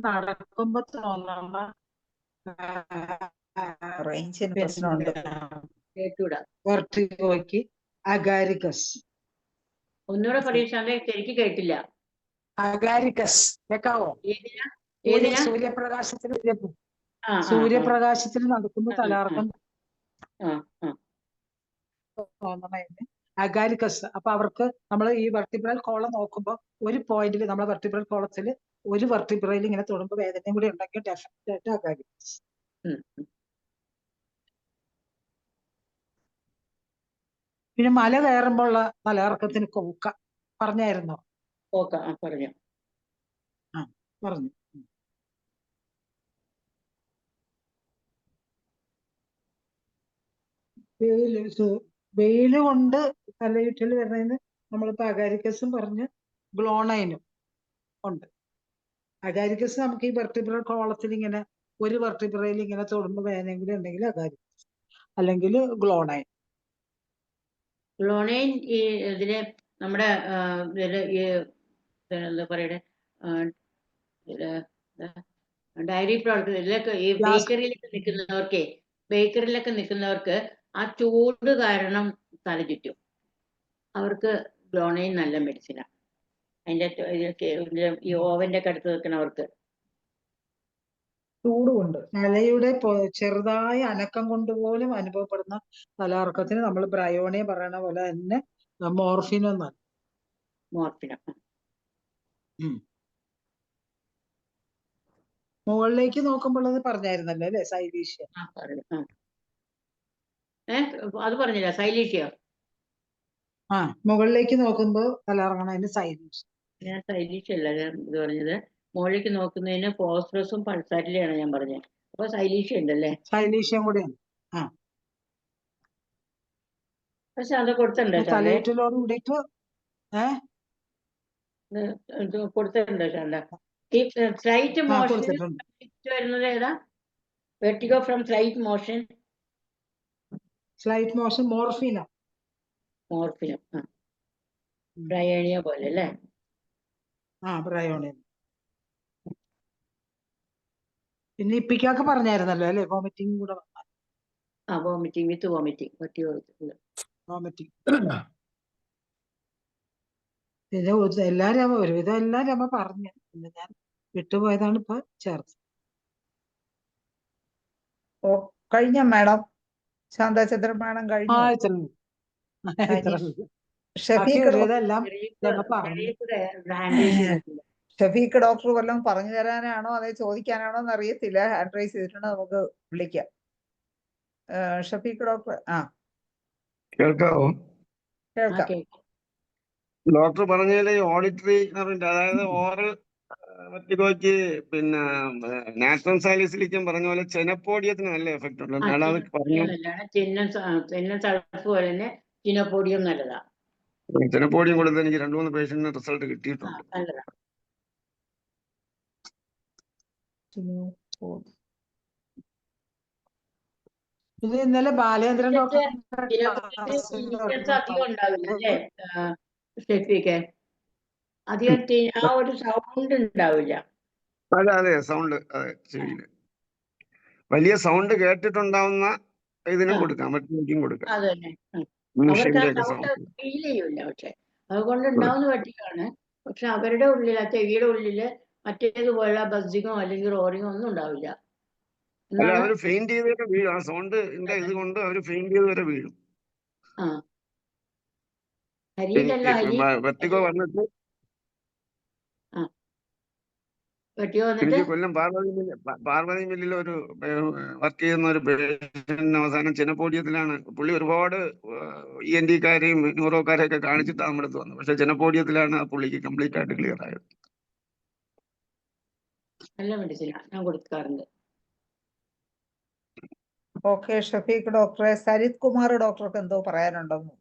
നടക്കുമ്പോ തോന്നുന്ന റേഞ്ചിന് പ്രശ്നമുണ്ട്. കേട്ടൂടാ. വെർട്ടിഗോയ്ക്ക് അഗാരിക്കസ്. ഒന്നുകൂടെ പറയൂ ശാന്തേ, ശരിക്ക് കേട്ടില്ല. അഗാരിക്കസ് കേക്കാവോ? ഏതിനാ? ഏതിനാ? സൂര്യപ്രകാശത്തിൽ നടക്കുമ്പോ തലകറക്കം തോന്നണതിന് അഗാരിക്കസ്. അപ്പൊ അവർക്ക് നമ്മൾ ഈ വെർട്ടിബ്രൽ കോളം നോക്കുമ്പോൾ ഒരു പോയിന്റിൽ നമ്മളെ വെർട്ടിബ്രൽ കോളത്തിൽ ഒരു വെർട്ടിബ്രയിൽ ഇങ്ങനെ തൊടുമ്പോ വേദനയും കൂടി ഉണ്ടെങ്കിൽ ഡെഫിനറ്റ് ആയിട്ട് അഗാരിക്കസ്. പിന്നെ മല കയറുമ്പോൾ ഉള്ള തലകറക്കത്തിന് കോക്ക പറഞ്ഞായിരുന്നോ? പറഞ്ഞു. പറഞ്ഞു. വെയില് കൊണ്ട് തലയുറ്റൽ വരുന്നതിന് നമ്മളിപ്പോ അഗാരിക്കസും പറഞ്ഞ് ഗ്ലോണൈനും ഉണ്ട്. അഗാരിക്കസ് നമുക്ക് ഈ വെർട്ടിബ്രൽ കോളത്തിൽ ഇങ്ങനെ ഒരു വെർട്ടിബ്രയിൽ ഇങ്ങനെ തൊടുമ്പോ വേദനയും കൂടി ഉണ്ടെങ്കിൽ അഗാരിക്കസ്, അല്ലെങ്കിൽ ഗ്ലോണൈൻ. ഗ്ലോണൈൻ ഈ ഇതില് നമ്മുടെ എന്താ പറയണേ, ഡയറി പ്രോഡക്റ്റ് ഇതിലൊക്കെ ഈ ബേക്കറിയിലൊക്കെ നിൽക്കുന്നവർക്ക് ആ ചൂട് കാരണം തല ചുറ്റും. അവർക്ക് ഗ്ലോണൈൻ നല്ല മെഡിസിനാണ്. അതിന്റെ ഈ ഓവന്റെ ഒക്കെ അടുത്ത് നിൽക്കുന്നവർക്ക് ചൂടുകൊണ്ട് തലയുടെ ചെറുതായ അനക്കം കൊണ്ട് പോലും അനുഭവപ്പെടുന്ന തലകറക്കത്തിന് നമ്മൾ ബ്രയോണിയ പറയണ പോലെ തന്നെ മോർഫിൻ എന്നാണ്. മുകളിലേക്ക് നോക്കുമ്പോൾ അത് പറഞ്ഞായിരുന്നല്ലോ അല്ലെ, സൈലീഷ്യ. അത് പറഞ്ഞില്ല, സൈലീഷ്യ. മുകളിലേക്ക് നോക്കുമ്പോ തലകറങ്ങണതിന് സൈലീഷ്യ. ഞാൻ സൈലീഷ്യ അല്ല ഞാൻ ഇത് പറഞ്ഞത്. മുകളിലേക്ക് നോക്കുന്നതിന് ഫോസ്ഫറസും പൾസാറ്റിലാണ് ഞാൻ പറഞ്ഞത്. അപ്പൊ സൈലീഷ്യ ഉണ്ടല്ലേ? സൈലീഷ്യം കൂടിയാണ്. പക്ഷെ അത് കൊടുത്തിട്ടുണ്ടോ തലയിറ്റലോട് കൂടിയിട്ട് കൊടുത്തിട്ടുണ്ടോ ശാന്ത? ഈ സ്ലൈറ്റ് മോഷൻ വരുന്നത് ഏതാ? Vertigo from slight motion. Slight motion morphina. Bryonia പോലെ അല്ലേ? ബ്രയോണിയ. പിന്നെ ഇപ്പിക്കൊക്കെ പറഞ്ഞായിരുന്നല്ലോ അല്ലെ, വോമിറ്റിംഗ് കൂടെ. Vomiting with vomiting. പിന്നെ എല്ലാരും ഒരുവിധം എല്ലാം രമ പറഞ്ഞു. പിന്നെ ഞാൻ വിട്ടുപോയതാണ് ഇപ്പൊ ചേർത്ത്. കഴിഞ്ഞ മാഡം? ശാന്തചന്ദ്രൻ മാഡം കഴിഞ്ഞു. ഷഫീഖ് ഡോക്ടർ വല്ലതും പറഞ്ഞു തരാനാണോ അതേ ചോദിക്കാനാണോ എന്ന് അറിയത്തില്ല. ഹാൻഡ് റൈസ് ചെയ്തിട്ടുണ്ട്, നമുക്ക് വിളിക്കാം. ഷഫീഖ് ഡോക്ടർ കേൾക്കാവോ? കേൾക്കാം. ഡോക്ടർ പറഞ്ഞതിൽ ഓഡിറ്ററി നെർവിന്റെ, അതായത് ഓറൽ വെർട്ടിഗോയ്ക്ക് പിന്നെ നാട്രം സാലിസിലിക്കും പറഞ്ഞ പോലെ ചെനപ്പോഡിയത്തിന് നല്ല എഫക്ട് ഉണ്ട്. ചെനപ്പോഡിയം കൊടുത്ത് എനിക്ക് 2-3 പേഷ്യന്റിന് റിസൾട്ട് കിട്ടിയിട്ടുണ്ട്. ഇത് ഇന്നലെ ബാലേന്ദ്രൻ ഡോക്ടർ സീനിയേഴ്സ് അധികം ഉണ്ടാവില്ല അല്ലേ ഷെഫിക്ക്? അധികം ആ ഒരു സൗണ്ട് ഉണ്ടാവില്ല. അതെ സൗണ്ട് അതെ ശരിയില്ല. വലിയ സൗണ്ട് കേട്ടിട്ടുണ്ടാവുന്ന ഇതിനും കൊടുക്കാം, മറ്റു കൊടുക്കാം. അത് തന്നെ. അവർക്ക് ആ മനുഷ്യന്റെ ഒക്കെ സൗണ്ട് സൗണ്ട്. ഫീൽ ചെയ്യൂല. പക്ഷെ അതുകൊണ്ട് ഉണ്ടാവുന്ന പറ്റിയാണ്. പക്ഷെ അവരുടെ ഉള്ളിൽ, ആ ചെവിയുടെ ഉള്ളില് മറ്റേതുപോലുള്ള ബസ്സിങ്ങോ അല്ലെങ്കിൽ റോറിങ്ങോ ഒന്നും ഉണ്ടാവില്ല. അല്ല, അവര് ഫെയിന്റ് ചെയ്ത് വരെ വീഴും. ആ സൗണ്ടിന്റെ ഇത് കൊണ്ട് അവര് ഫെയിന്റ് ചെയ്ത് വരെ വീഴും. ആ ഹരിയിലല്ല, വെർട്ടിഗോ വന്നിട്ട് വെട്ടിയോ വന്നിട്ട് എനിക്ക് കൊല്ലം പാർവതി മില്ലിൽ ഒരു വർക്ക് ചെയ്യുന്ന ഒരു പേഷ്യന്റിന് അവസാനം ചെനപ്പോഡിയത്തിലാണ്. പുള്ളി ഒരുപാട് ENT കാരെയും ന്യൂറോക്കാരെയൊക്കെ കാണിച്ചിട്ട് നമ്മുടെ അടുത്ത് വന്നത്. പക്ഷെ ചെനപ്പോഡിയത്തിലാണ് ആ പുള്ളിക്ക് കംപ്ലീറ്റ് ആയിട്ട് ക്ലിയർ ആയത്. നല്ല മെഡിസിനാണ് ഞാൻ കൊടുക്കാറുണ്ട്. ഓക്കെ ഷഫീഖ് ഡോക്ടറെ. സരിത് കുമാർ ഡോക്ടർക്ക് എന്തോ പറയാനുണ്ടെന്ന്.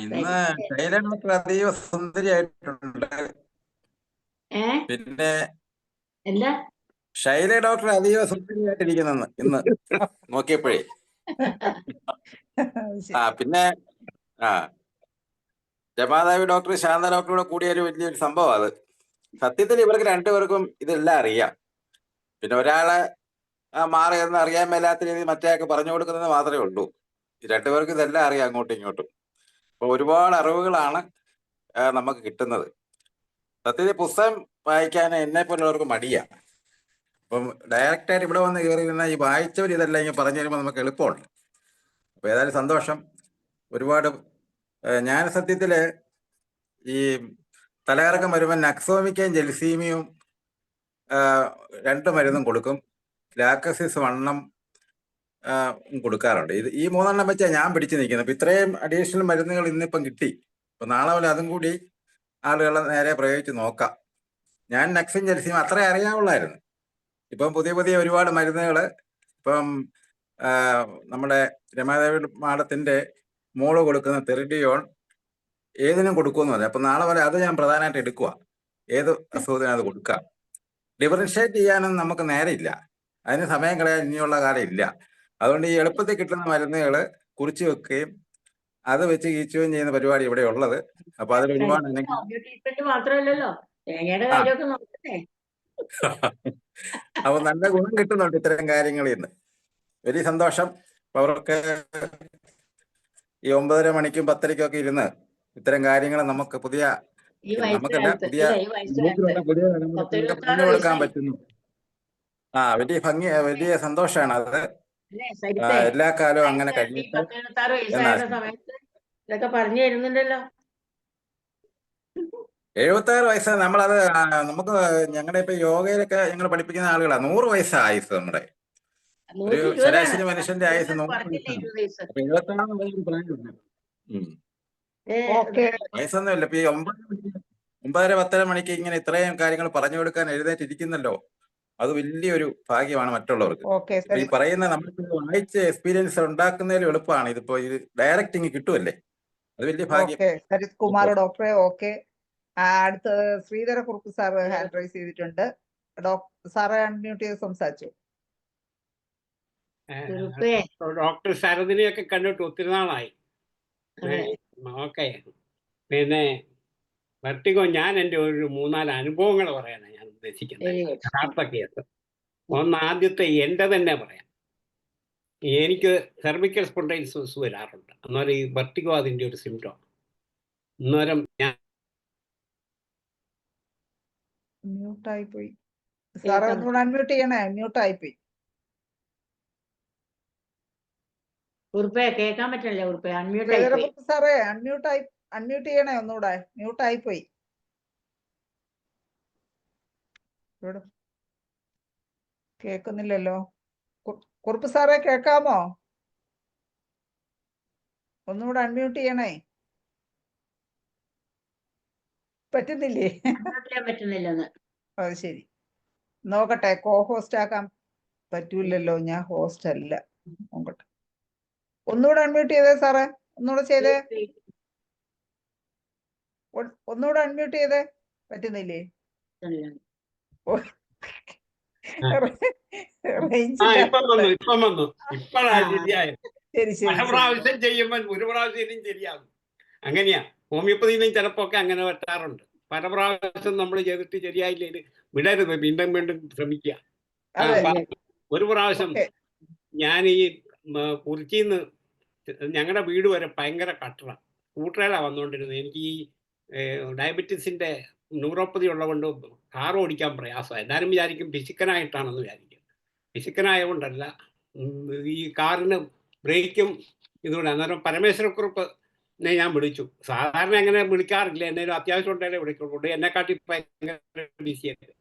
ഇന്ന് ശൈല ഡോക്ടർ അതീവ സുന്ദരിയായിട്ടുണ്ട്. പിന്നെ എന്താ ശൈല ഡോക്ടർ അതീവ സുന്ദരിയായിട്ടിരിക്കുന്നെന്ന് ഇന്ന് നോക്കിയപ്പോഴേ. പിന്നെ രമാദേവി ഡോക്ടർ ശാന്ത ഡോക്ടറോട് കൂടിയ ഒരു വലിയൊരു സംഭവം അത്. സത്യത്തിൽ ഇവർക്ക് രണ്ടുപേർക്കും ഇതെല്ലാം അറിയാം. പിന്നെ ഒരാളെ മാറി എന്ന് അറിയാൻ മേലാത്ത രീതിയിൽ മറ്റേയാൾക്ക് പറഞ്ഞു കൊടുക്കുന്നത് മാത്രമേ ഉള്ളൂ. രണ്ടുപേർക്കും ഇതെല്ലാം അറിയാം അങ്ങോട്ടും ഇങ്ങോട്ടും. അപ്പൊ ഒരുപാട് അറിവുകളാണ് നമുക്ക് കിട്ടുന്നത്. സത്യത്തിൽ പുസ്തകം വായിക്കാൻ എന്നെ പോലുള്ളവർക്ക് മടിയാണ്. അപ്പം ഡയറക്റ്റായിട്ട് ഇവിടെ വന്ന് കയറി നിന്നാൽ ഈ വായിച്ചവർ ഇതെല്ലാം ഇങ്ങനെ പറഞ്ഞു തരുമ്പോൾ നമുക്ക് എളുപ്പമുണ്ട്. അപ്പൊ ഏതായാലും സന്തോഷം. ഒരുപാട് ഞാൻ സത്യത്തിൽ ഈ തലകറക്കം വരുമ്പോൾ നക്സോമിക്കയും ജെൽസീമിയും 2 മരുന്നും കൊടുക്കും. ലാക്ടസിസ് 1 കൊടുക്കാറുണ്ട്. ഈ 3 വെച്ചാൽ ഞാൻ പിടിച്ചു നിൽക്കുന്നത്. അപ്പൊ ഇത്രയും അഡീഷണൽ മരുന്നുകൾ ഇന്നിപ്പം കിട്ടി. അപ്പൊ നാളെ പോലെ അതും കൂടി ആളുകളെ നേരെ പ്രയോഗിച്ച് നോക്കാം. ഞാൻ നക്സും ജെൽസിയും അത്രേ അറിയാവുള്ളായിരുന്നു. ഇപ്പം പുതിയ ഒരുപാട് മരുന്നുകൾ ഇപ്പം നമ്മുടെ രമാദേവി മാഡത്തിന്റെ മോള് കൊടുക്കുന്ന തെറിഡിയോൺ ഏതിനും കൊടുക്കുമെന്ന് പറഞ്ഞു. അപ്പൊ നാളെ വരെ അത് ഞാൻ പ്രധാനമായിട്ട് എടുക്കുക. ഏത് അസുഖത്തിനും അത് കൊടുക്കാം. ഡിഫറൻഷ്യേറ്റ് ചെയ്യാനൊന്നും നമുക്ക് നേരെയില്ല. അതിന് സമയം കളയാൻ ഇനിയുള്ള കാലം ഇല്ല. അതുകൊണ്ട് ഈ എളുപ്പത്തിൽ കിട്ടുന്ന മരുന്നുകൾ കുറിച്ച് വെക്കുകയും അത് വെച്ച് കീച്ചുകയും ചെയ്യുന്ന പരിപാടി ഇവിടെ ഉള്ളത്. അപ്പൊ അതിൽ ഒരുപാട് മാത്രമല്ലല്ലോ തേങ്ങയുടെ കാര്യമൊക്കെ നോക്കട്ടെ. അപ്പൊ നല്ല ഗുണം കിട്ടുന്നുണ്ട് ഇത്തരം കാര്യങ്ങളിൽ നിന്ന്. വലിയ സന്തോഷം. അവർക്ക് ഈ 9:30 മണിക്കും 10:30ക്കും ഒക്കെ ഇരുന്ന് ഇത്തരം കാര്യങ്ങൾ നമുക്ക് നമുക്കല്ല പുതിയ പറഞ്ഞു കൊടുക്കാൻ പറ്റുന്നു. വലിയ സന്തോഷമാണ് അത്. എല്ലാ കാലവും അങ്ങനെ കഴിഞ്ഞിട്ട് ഇതൊക്കെ പറഞ്ഞു തരുന്നുണ്ടല്ലോ. 76 വയസ്സ് നമ്മളത് നമുക്ക് ഞങ്ങളുടെ ഇപ്പൊ യോഗയിലൊക്കെ ഞങ്ങൾ പഠിപ്പിക്കുന്ന ആളുകളാണ്. 100 വയസ്സാ ആയുസ്. നമ്മുടെ ഒരു ശരാശരി മനുഷ്യന്റെ ആയുസ് 100 വയസ്സാണ്. 76 പ്രായമുണ്ട്. വയസ്സൊന്നുമില്ല. ഇപ്പൊ ഈ 9:30-10:30 മണിക്ക് ഇങ്ങനെ ഇത്രയും കാര്യങ്ങൾ പറഞ്ഞു കൊടുക്കാൻ എഴുന്നേറ്റിരിക്കുന്നല്ലോ, അത് വലിയൊരു ഭാഗ്യമാണ് മറ്റുള്ളവർക്ക്. ഈ പറയുന്ന നമ്മൾ വായിച്ച് എക്സ്പീരിയൻസ് ഉണ്ടാക്കുന്നതിലും എളുപ്പമാണ്. ഇതിപ്പോ ഇത് ഡയറക്റ്റ് കിട്ടുമല്ലേ, അത് വലിയ ഭാഗ്യം. സരിത് കുമാർ ഡോക്ടറെ. ഓക്കെ, അടുത്ത് Sreedhara Kurup sir hand raise ചെയ്തിട്ടുണ്ട്. സാറെ അൺമ്യൂട്ട് ചെയ്ത് സംസാരിച്ചു. ഡോക്ടർ സരദിനെയൊക്കെ കണ്ടിട്ട് ഒത്തിരി നാളായി. ഓക്കെ, പിന്നെ വെർട്ടിഗോ ഞാൻ എൻ്റെ ഒരു 3-4 അനുഭവങ്ങൾ പറയാനാണ് ഞാൻ ഉദ്ദേശിക്കുന്നത്. യഥാർത്ഥ കേസ് ഒന്ന്, ആദ്യത്തെ എൻ്റെ തന്നെ പറയാം. എനിക്ക് സെർവിക്കൽ സ്പോണ്ടൈലോസിസ് വരാറുണ്ട്. അന്നേരം ഈ വെർട്ടിഗോ അതിൻ്റെ ഒരു സിംറ്റം. അന്നേരം ഞാൻ മ്യൂട്ടായി പോയി. സാറേ ഒന്നുകൂടെ അൺമ്യൂട്ട് ചെയ്യണേ, മ്യൂട്ടായി പോയി. കേൾക്കാൻ പറ്റില്ല. സാറേ അൺമ്യൂട്ട് ചെയ്യണേ ഒന്നുകൂടെ, മ്യൂട്ടായി പോയി. കേൾക്കുന്നില്ലല്ലോ. കുറുപ്പ് സാറേ കേൾക്കാമോ? ഒന്നുകൂടെ അൺമ്യൂട്ട് ചെയ്യണേ. പറ്റുന്നില്ലേ? അത് ശരി, നോക്കട്ടെ. കോ ഹോസ്റ്റ് ആക്കാൻ പറ്റൂലല്ലോ, ഞാൻ ഹോസ്റ്റ് അല്ല. നോക്കട്ടെ, ഒന്നുകൂടെ അൺമ്യൂട്ട് ചെയ്തേ സാറേ. ഒന്നുകൂടെ ചെയ്തേ, ഒന്നുകൂടെ അൺമ്യൂട്ട് ചെയ്തേ. പറ്റുന്നില്ലേ? റേഞ്ചില്ല. ഇപ്പം വന്നു ഇപ്പോഴാണ് ശരിയായത്. ശരി പല ശരി ശരി. പ്രാവശ്യം ചെയ്യുമ്പോൾ ഒരു പ്രാവശ്യം ശരിയാകും. അങ്ങനെയാ ഹോമിയോപ്പതിയിലും ചിലപ്പോ അങ്ങനെ പറ്റാറുണ്ട്. പല പ്രാവശ്യം നമ്മൾ ചെയ്തിട്ട് ശരിയായില്ലെങ്കിൽ വിടരുത്, വീണ്ടും വീണ്ടും ശ്രമിക്കുക. അതെ. ഒരു പ്രാവശ്യം ഓക്കെ. ഞാൻ ഈ കുറിച്ചിന്ന് ഞങ്ങളുടെ വീട് വരെ ഭയങ്കര കട്ടറ സ്കൂട്ടറിലാണ് വന്നുകൊണ്ടിരുന്നത്. എനിക്ക് ഈ ഡയബറ്റീസിന്റെ ന്യൂറോപ്പതി ഉള്ളതുകൊണ്ട് കാർ ഓടിക്കാൻ പ്രയാസമാണ്. എല്ലാവരും വിചാരിക്കും പിശുക്കനായിട്ടാണെന്ന് വിചാരിക്കും. പിശുക്കനായതുകൊണ്ടല്ല, ഈ കാറിന് ബ്രേക്കും ഇതുകൊണ്ട്. അന്നേരം പരമേശ്വരക്കുറിപ്പ് ഞാൻ വിളിച്ചു. സാധാരണ അങ്ങനെ വിളിക്കാറില്ല, എന്തെങ്കിലും അത്യാവശ്യം ഉണ്ടെങ്കിലേ വിളിക്കുള്ളൂ. എന്നെക്കാട്ടി ഭയങ്കര ബിസിയായിട്ട്.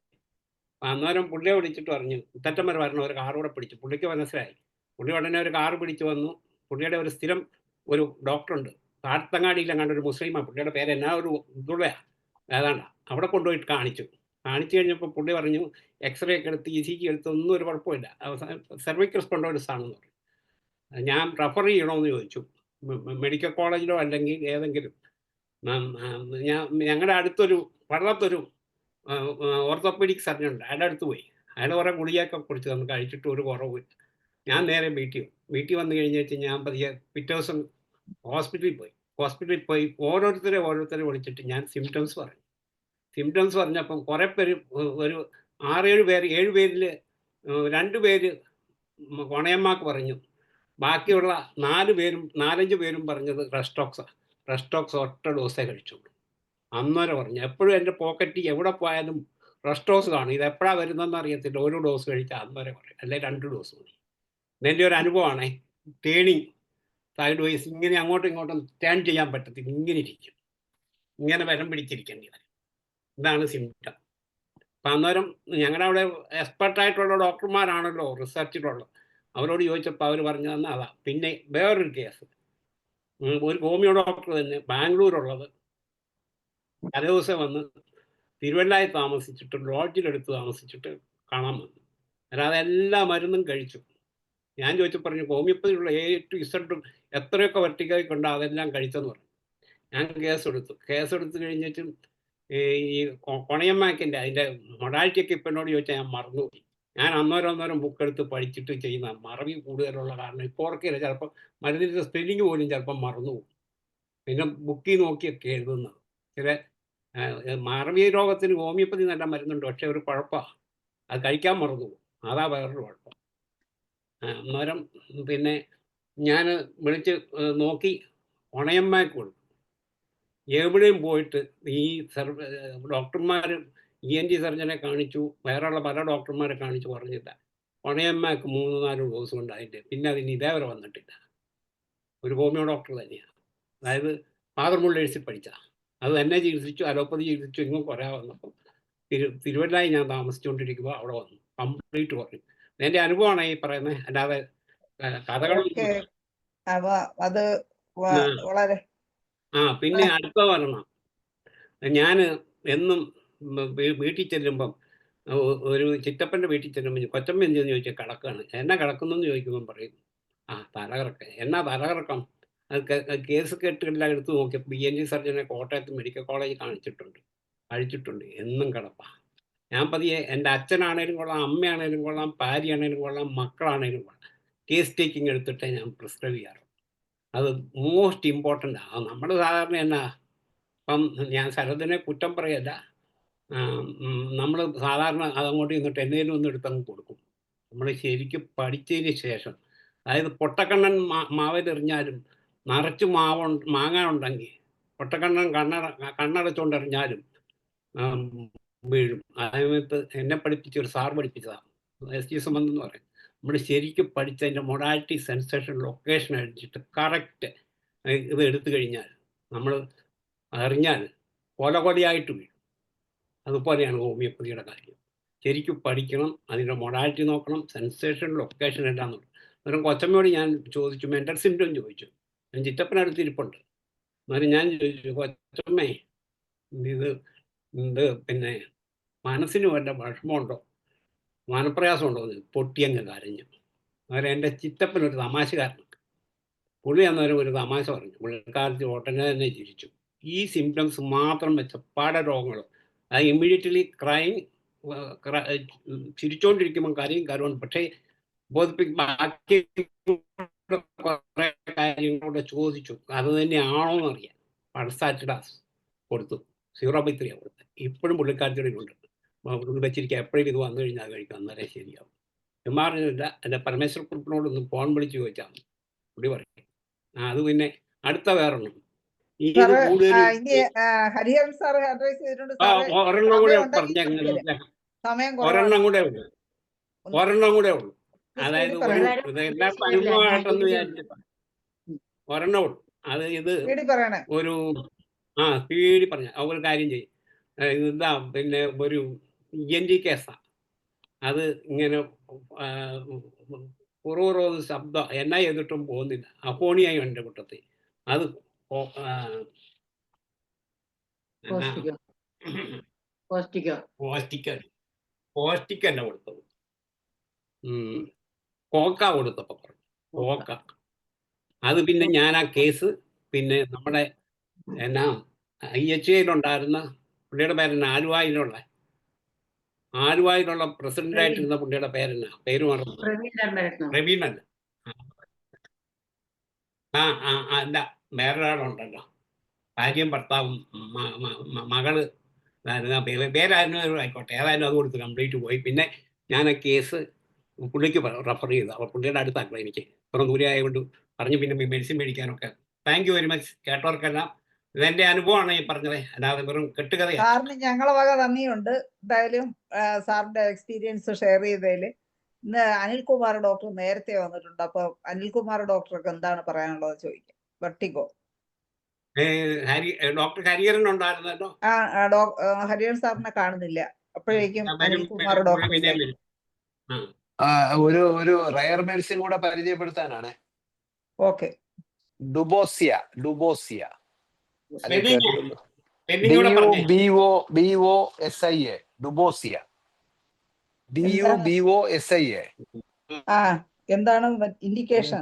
അന്നേരം പുള്ളിയെ വിളിച്ചിട്ട് പറഞ്ഞു മുത്തറ്റം വരെ വരണം, ഒരു കാർ കൂടെ പിടിച്ചു. പുള്ളിക്ക് മനസ്സിലായി. പുള്ളി ഉടനെ ഒരു കാർ പിടിച്ചു വന്നു. പുള്ളിയുടെ ഒരു സ്ഥിരം ഒരു ഡോക്ടറുണ്ട് കാട്ടങ്ങാടിയിലെങ്ങാണ്ട്, ഒരു മുസ്ലിമാണ്. പുള്ളിയുടെ പേര് എന്നാ ഒരു ഇതുള്ളയാ ഏതാണ്ട. അവിടെ കൊണ്ടുപോയിട്ട് കാണിച്ചു കഴിഞ്ഞപ്പോൾ പുള്ളി പറഞ്ഞു എക്സ്റേ ഒക്കെ എടുത്ത് ECG എടുത്ത് ഒന്നും ഒരു കുഴപ്പമില്ല, സെർവിക്കൽ സ്പോണ്ടോളിസ് ആണെന്ന് പറഞ്ഞു. ഞാൻ റെഫർ ചെയ്യണമെന്ന് ചോദിച്ചു, മെഡിക്കൽ കോളേജിലോ അല്ലെങ്കിൽ ഏതെങ്കിലും. ഞങ്ങളുടെ അടുത്തൊരു പള്ളത്തൊരു ഓർത്തോപീഡിക് സർജൻ ഉണ്ട്, അയാളുടെ അടുത്ത് പോയി. അയാൾ കുറേ ഗുളികയൊക്കെ കുടിച്ച് നമുക്ക് കഴിച്ചിട്ട് ഒരു കുറവില്ല. ഞാൻ നേരെ വീട്ടിൽ വന്നു കഴിഞ്ഞിട്ട് ഞാൻ പതിയെ പിറ്റേ ദിവസം ഹോസ്പിറ്റലിൽ പോയി ഓരോരുത്തരെ വിളിച്ചിട്ട് ഞാൻ സിംറ്റംസ് പറഞ്ഞപ്പം കുറേ പേര്, ഒരു 6-7 പേര്, 7 പേരിൽ 2 പേര് കൊണയമ്മാക്ക് പറഞ്ഞു. ബാക്കിയുള്ള 4-5 പേരും പറഞ്ഞത് റെസ്റ്റോക്സ് ഒറ്റ ഡോസേ കഴിച്ചുള്ളൂ. അന്നേരം പറഞ്ഞു, എപ്പോഴും എൻ്റെ പോക്കറ്റിൽ എവിടെ പോയാലും റെസ്റ്റോക്സ് കാണും. ഇത് എപ്പോഴാണ് വരുന്നതെന്ന് അറിയത്തില്ല. ഒരു ഡോസ് കഴിച്ചാൽ അന്നേരം പറയും, അല്ലെ 2 ഡോസ് മതി. ഇതെൻ്റെ ഒരു അനുഭവമാണേ. ടേണിങ് സൈഡ് വൈസ് ഇങ്ങനെ അങ്ങോട്ടും ഇങ്ങോട്ടും ടേൺ ചെയ്യാൻ പറ്റത്തില്ല, ഇങ്ങനെ ഇരിക്കും, ഇങ്ങനെ വരം പിടിച്ചിരിക്കേണ്ടി വരും. ഇതാണ് സിംറ്റം. അപ്പം അന്നേരം ഞങ്ങളുടെ അവിടെ എക്സ്പെർട്ടായിട്ടുള്ള ഡോക്ടർമാരാണല്ലോ റിസർച്ചിലുള്ളത്. അവരോട് ചോദിച്ചപ്പോൾ അവർ പറഞ്ഞു തന്നെ അതാ. പിന്നെ വേറൊരു കേസ്, ഒരു ഹോമിയോ ഡോക്ടർ തന്നെ ബാംഗ്ലൂരുള്ളത് തലേദിവസം വന്ന് തിരുവല്ലായി താമസിച്ചിട്ട് ലോഡ്ജിലെടുത്ത് താമസിച്ചിട്ട് കാണാൻ വന്നു. അല്ലാതെ എല്ലാ മരുന്നും കഴിച്ചു. ഞാൻ ചോദിച്ചു പറഞ്ഞു ഹോമിയോപ്പതിയുള്ള A to Z എത്രയൊക്കെ വെർട്ടിക്കോയ്ക്കുണ്ടോ അതെല്ലാം കഴിച്ചെന്ന് പറഞ്ഞു. ഞാൻ കേസെടുത്ത് കഴിഞ്ഞിട്ടും ഈ കൊണയമ്മാക്കിൻ്റെ അതിൻ്റെ മൊഡാലിറ്റിയൊക്കെ ഇപ്പം എന്നോട് ചോദിച്ചാൽ ഞാൻ മറന്നുപോയി. ഞാൻ അന്നേരം ബുക്ക് എടുത്ത് പഠിച്ചിട്ട് ചെയ്യുന്ന മറവി കൂടുതലുള്ള കാരണം ഇപ്പോൾ ഓർക്കില്ല. ചിലപ്പോൾ മരുന്നിൻ്റെ സ്പെല്ലിങ് പോലും ചിലപ്പം മറന്നുപോകും. പിന്നെ ബുക്കിൽ നോക്കിയൊക്കെ എഴുതുന്നത്. ചില മറവി രോഗത്തിന് ഹോമിയോപ്പതി നല്ല മരുന്നുണ്ട്, പക്ഷെ ഒരു കുഴപ്പമാണ്, അത് കഴിക്കാൻ മറന്നുപോകും. അതാ വേറൊരു കുഴപ്പം. അന്നേരം പിന്നെ ഞാൻ വിളിച്ച് നോക്കി ഉണയമ്മയ്ക്ക് കൊടുത്തു. എവിടെയും പോയിട്ട് ഈ ഡോക്ടർമാർ ENT സർജനെ കാണിച്ചു, വേറെയുള്ള പല ഡോക്ടർമാരെ കാണിച്ചു, പറഞ്ഞില്ല. ഉണയമ്മയ്ക്ക് 3-4 ഡോസ് കൊണ്ട് അതിൻ്റെ പിന്നെ അതിന് ഇതേവരെ വന്നിട്ടില്ല. ഒരു ഹോമിയോ ഡോക്ടർ തന്നെയാണ്, അതായത് ഫാദർ മുള്ളേഴ്സിൽ പഠിച്ച. അത് തന്നെ ചികിത്സിച്ചു, അലോപ്പതി ചികിത്സിച്ചു. ഇങ്ങും കുറേ വന്നപ്പോൾ തിരുവല്ലായി ഞാൻ താമസിച്ചുകൊണ്ടിരിക്കുമ്പോൾ അവിടെ വന്നു, കംപ്ലീറ്റ് പറഞ്ഞു. എൻ്റെ അനുഭവമാണ് ഈ പറയുന്നത്, അല്ലാതെ കഥകളൊന്നും. അത് വളരെ. പിന്നെ അടുത്ത വരണം, ഞാൻ എന്നും വീട്ടിൽ ചെല്ലുമ്പം ഒരു ചിറ്റപ്പൻ്റെ വീട്ടിൽ ചെല്ലുമ്പോൾ കൊച്ചമ്മ എന്തെന്ന് ചോദിച്ചാൽ കിടക്കുകയാണ്. എന്നാ കിടക്കുന്നു എന്ന് ചോദിക്കുമ്പം പറയും തലകറക്കം. എന്നാ തലകറക്കം? അത് കേസ് കെട്ടുകളെല്ലാം എടുത്ത് നോക്കിയപ്പോൾ ENT സർജനെ കോട്ടയത്ത് മെഡിക്കൽ കോളേജ് കഴിച്ചിട്ടുണ്ട്. എന്നും കിടപ്പാ. ഞാൻ പതിയെ എൻ്റെ അച്ഛനാണേലും കൊള്ളാം, അമ്മയാണേലും കൊള്ളാം, ഭാര്യയാണേലും കൊള്ളാം, മക്കളാണേലും കൊള്ളാം, കേസ് ടേക്കിംഗ് എടുത്തിട്ടേ ഞാൻ പ്രിസ്ക്രൈബ് ചെയ്യാറുള്ളൂ. അത് മോസ്റ്റ് ഇമ്പോർട്ടൻ്റ് ആണ്. നമ്മൾ സാധാരണ എന്നാ, ഇപ്പം ഞാൻ ശരദിനെ കുറ്റം പറയല്ല, നമ്മൾ സാധാരണ അതങ്ങോട്ട് ചെന്നിട്ട് എന്തെങ്കിലും ഒന്ന് എടുത്തങ്ങ് കൊടുക്കും. നമ്മൾ ശരിക്കും പഠിച്ചതിന് ശേഷം, അതായത് പൊട്ടക്കണ്ണൻ മാവിലെറിഞ്ഞാലും നിറച്ച് മാങ്ങ ഉണ്ടെങ്കിൽ പൊട്ടക്കണ്ണൻ കണ്ണടച്ചുകൊണ്ടെറിഞ്ഞാലും വീഴും. അതേമത്ത് എന്നെ പഠിപ്പിച്ചൊരു സാർ പഠിപ്പിച്ചതാണ്, SG സംബന്ധം എന്ന് പറയും. നമ്മൾ ശരിക്കും പഠിച്ചതിൻ്റെ മൊഡാലിറ്റി, സെൻസേഷൻ, ലൊക്കേഷൻ അടിച്ചിട്ട് കറക്റ്റ് ഇത് എടുത്തു കഴിഞ്ഞാൽ നമ്മൾ അറിഞ്ഞാൽ കൊലകൊലയായിട്ട് വീഴും. അതുപോലെയാണ് ഹോമിയോപ്പതിയുടെ കാര്യം. ശരിക്കും പഠിക്കണം, അതിൻ്റെ മൊഡാലിറ്റി നോക്കണം, സെൻസേഷൻ, ലൊക്കേഷൻ എല്ലാം നോക്കണം. അന്നേരം കൊച്ചമ്മയോട് ഞാൻ ചോദിച്ചു, മെൻ്റൽ സിംറ്റം ചോദിച്ചു. ഞാൻ ചിറ്റപ്പനടുത്തിരിപ്പുണ്ട്. അന്നേരം ഞാൻ ചോദിച്ചു, കൊച്ചമ്മേ ഇത് പിന്നെ മനസ്സിന് വല്ല വിഷമമുണ്ടോ, മനപ്രയാസമുണ്ടോ എന്ന് പൊട്ടിയങ്ങ് കരഞ്ഞു. അന്നേരം എൻ്റെ ചിറ്റപ്പനൊരു തമാശക്കാരനാണ്. പുള്ളി അന്നേരം ഒരു തമാശ പറഞ്ഞു. പുള്ളിക്കാലത്ത് ഉടനെ തന്നെ ചിരിച്ചു. ഈ സിംറ്റംസ് മാത്രം വെച്ച പല രോഗങ്ങളും, അത് ഇമ്മീഡിയറ്റ്ലി ക്രൈം, ചിരിച്ചോണ്ടിരിക്കുമ്പോൾ കരയും പക്ഷേ ബാക്കി കുറെ കാര്യങ്ങളോട് ചോദിച്ചു അത് തന്നെയാണോന്ന് അറിയാം. പൾസാറ്റിഡാസ് കൊടുത്തു, 0/3 കൊടുത്തത്. ഇപ്പോഴും പുള്ളിക്കാരത്തിനുണ്ട് വെച്ചിരിക്കുക. എപ്പോഴും ഇത് വന്നു കഴിഞ്ഞാൽ കഴിക്കാം, അന്നേരം ശരിയാവും. എമ്മാറിനില്ല. എൻ്റെ പരമേശ്വര കുറിപ്പിനോടൊന്ന് ഫോൺ വിളിച്ച് ചോദിച്ചാൽ മതി, പുള്ളി പറയും. അത് പിന്നെ അടുത്ത വേറൊന്നും ഇത് സാറ് കൂടുതൽ ഇനി ഹരിഹരൻ സാറ് അഡ്വൈസ് ചെയ്തിട്ടുണ്ട്. സാറ് ഒരെണ്ണം കൂടെ സമയം ഉണ്ടെങ്കിൽ പറഞ്ഞ സമയം ഒരെണ്ണം കുറവാണ്. കൂടെ ഉള്ളൂ, ഒരെണ്ണം കൂടെ ഉള്ളൂ. അതായത് സ്പീഡിൽ ഒരു പറയണം. ഇതെല്ലാം അനുഭവമായിട്ടെന്ന് വിചാരിച്ചിട്ട് ഒരെണ്ണം ഉള്ളൂ. അത് ഇത് സ്പീഡിൽ പറയണേ. ഒരു സ്പീഡിൽ പറഞ്ഞ ഒരു കാര്യം ചെയ്യും. ഇതാ പിന്നെ ഒരു ENT കേസാണ്. അത് ഇങ്ങനെ കുറവൊന്ന് ശബ്ദം എന്നാ ചെയ്തിട്ടും പോകുന്നില്ല. അപ്പോണിയായി എൻ്റെ കൂട്ടത്തിൽ അത് പോസ്റ്റിക്കല്ല കൊടുത്തത്, കോക്ക കൊടുത്തപ്പോ പറഞ്ഞു കോക്ക. അത് പിന്നെ ഞാൻ ആ കേസ് പിന്നെ നമ്മുടെ എന്നാ IHAയിലുണ്ടായിരുന്ന പുള്ളിയുടെ പേരെന്നാ, ആലുവായിലുള്ള പ്രസിഡന്റായിട്ടിരുന്ന പുള്ളിയുടെ പേരെന്നാ, പേര് മറന്നു, പ്രവീണൻ. അല്ല, വേറൊരാളുണ്ടല്ലോ, ഭാര്യയും ഭർത്താവും മകള് പേരായിരുന്നു ആയിക്കോട്ടെ, ഏതായാലും അത് കൊടുത്ത് കംപ്ലീറ്റ് പോയി. പിന്നെ ഞാൻ ആ കേസ് പുള്ളിക്ക് റെഫർ ചെയ്തു. അപ്പോൾ പുള്ളിയുടെ അടുത്താക്കണം എനിക്ക്, ഇത്രയും ദൂരെ ആയതുകൊണ്ട് പറഞ്ഞു. പിന്നെ മെഡിസിൻ മേടിക്കാനൊക്കെ. Thank you very much. കേട്ടവർക്കെല്ലാം ഇതെന്റെ അനുഭവമാണ് ഈ പറഞ്ഞത്, അല്ലാതെ വെറും കെട്ടുകഥയാണ്. സാറിന് ഞങ്ങളെ വക നന്ദിയുണ്ട്. എന്തായാലും സാറിന്റെ എക്സ്പീരിയൻസ് ഷെയർ ചെയ്തതിൽ. ഇന്ന് അനിൽകുമാർ ഡോക്ടർ നേരത്തെ വന്നിട്ടുണ്ട്. അപ്പൊ അനിൽകുമാർ ഡോക്ടർക്ക് എന്താണ് പറയാനുള്ളത് ചോദിക്കാം. വെർട്ടിഗോ ഡോക്ടർ ഹരിഹരൻ ഉണ്ടായിരുന്നല്ലോ. ഹരിഹരൻ സാറിനെ കാണുന്നില്ല. അപ്പോഴേക്കും അനിൽകുമാർ ഡോക്ടർ ഒരു റയർ മെഡിസിൻ കൂടെ പരിചയപ്പെടുത്താനാണ്. ഓക്കെ. ഡുബോസിയ BOSIA. ഡുബോസിയ DUBOSIA. എന്താണ് indication?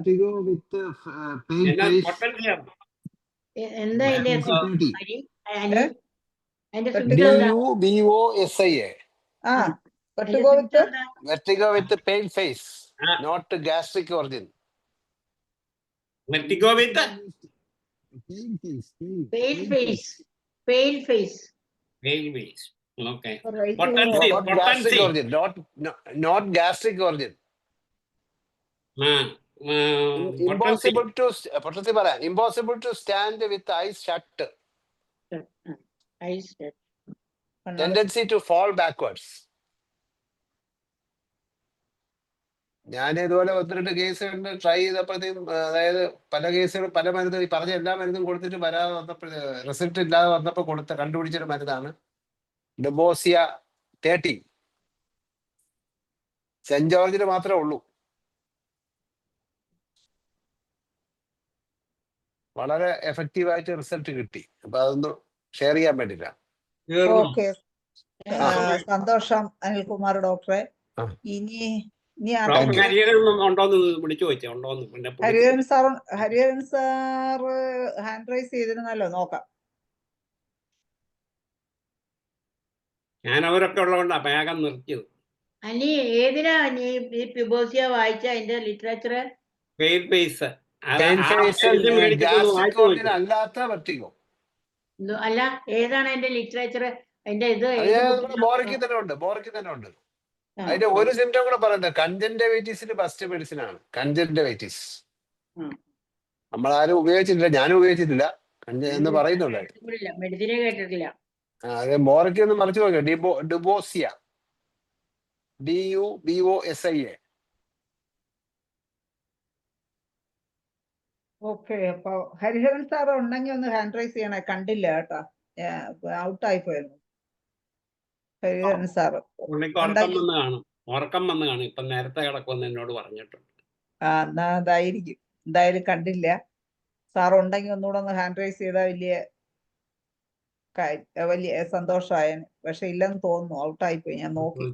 Vertigo with pale face, not gastric origin. Vertigo with pale face. Okay. Not gastric origin. Not gastric origin. Impossible to stand with eyes shut. Tendency to fall backwards. ഞാൻ ഇതുപോലെ 1-2 കേസുകൾ try ചെയ്തപ്പോഴത്തേക്കും, അതായത് പല കേസുകളും പല മരുന്നും ഈ പറഞ്ഞ എല്ലാ മരുന്നും കൊടുത്തിട്ട് വരാതെ വന്നപ്പോൾ, റിസൾട്ട് ഇല്ലാതെ വന്നപ്പോൾ കണ്ടുപിടിച്ചൊരു മരുന്നാണ് ഡുബോസിയ 30. സെന്റ് ജോർജിന് മാത്രമേ ഉള്ളൂ. വളരെ എഫക്റ്റീവായിട്ട് റിസൾട്ട് കിട്ടി. അപ്പൊ അതൊന്ന് ഷെയർ ചെയ്യാൻ വേണ്ടിയില്ല. ഓക്കെ, സന്തോഷം അനിൽകുമാർ ഡോക്ടറെ. ഇനി ഹരിഹരൻ സാർ ഹാൻഡ് റൈസ് ചെയ്തിരുന്നല്ലോ, നോക്കാം. ഞാൻ അവരൊക്കെ ഉള്ളതുകൊണ്ടാ വേഗം നിർത്തിയത്. അനി ഏതിനാ നീ ഈ പിബോസിയ വായിച്ച അതിന്റെ ലിറ്ററേച്ചർ? അല്ലാത്ത വെർട്ടിഗോ അല്ല, ഏതാണ് അതിന്റെ ലിറ്ററേച്ചർ? അതിന്റെ ഇത് ബോറിക്ക് തന്നെ ഉണ്ട്. അതിന്റെ ഒരു സിംറ്റം കൂടെ പറയണ്ട. കൺജന്റൈറ്റിസിന് ഫസ്റ്റ് മെഡിസിൻ ആണ് കൺജന്റൈറ്റിസ്. നമ്മളാരും ഉപയോഗിച്ചിട്ടില്ല, ഞാനും ഉപയോഗിച്ചിട്ടില്ല എന്ന് പറയുന്നുണ്ട്. മെഡിസിനെ കേട്ടിട്ടില്ല. അതെ, ബോറിക്ക് ഒന്ന് മറിച്ച് നോക്കാം. ഡുബോസിയ DUBOSIA. ഓക്കെ. അപ്പൊ ഹരിഹരൻ സാർ ഉണ്ടെങ്കിൽ ഒന്ന് ഹാൻഡ് റൈസ് ചെയ്യണേ. കണ്ടില്ല കേട്ടോ, ഔട്ടായി പോയിരുന്നു ഹരിഹരൻ സാറ്. ഉറക്കം വന്ന് കാണും. ഇപ്പൊ നേരത്തെ കിടക്കുമെന്ന് എന്നോട് പറഞ്ഞിട്ടുണ്ട്. എന്നാ അതായിരിക്കും. എന്തായാലും കണ്ടില്ല. സാർ ഉണ്ടെങ്കിൽ ഒന്നുകൂടെ ഒന്ന് ഹാൻഡ് റൈസ് ചെയ്താൽ വലിയ സന്തോഷമായേനെ. പക്ഷെ ഇല്ലെന്ന് തോന്നുന്നു, ഔട്ടായിപ്പോയി. ഞാൻ നോക്കി.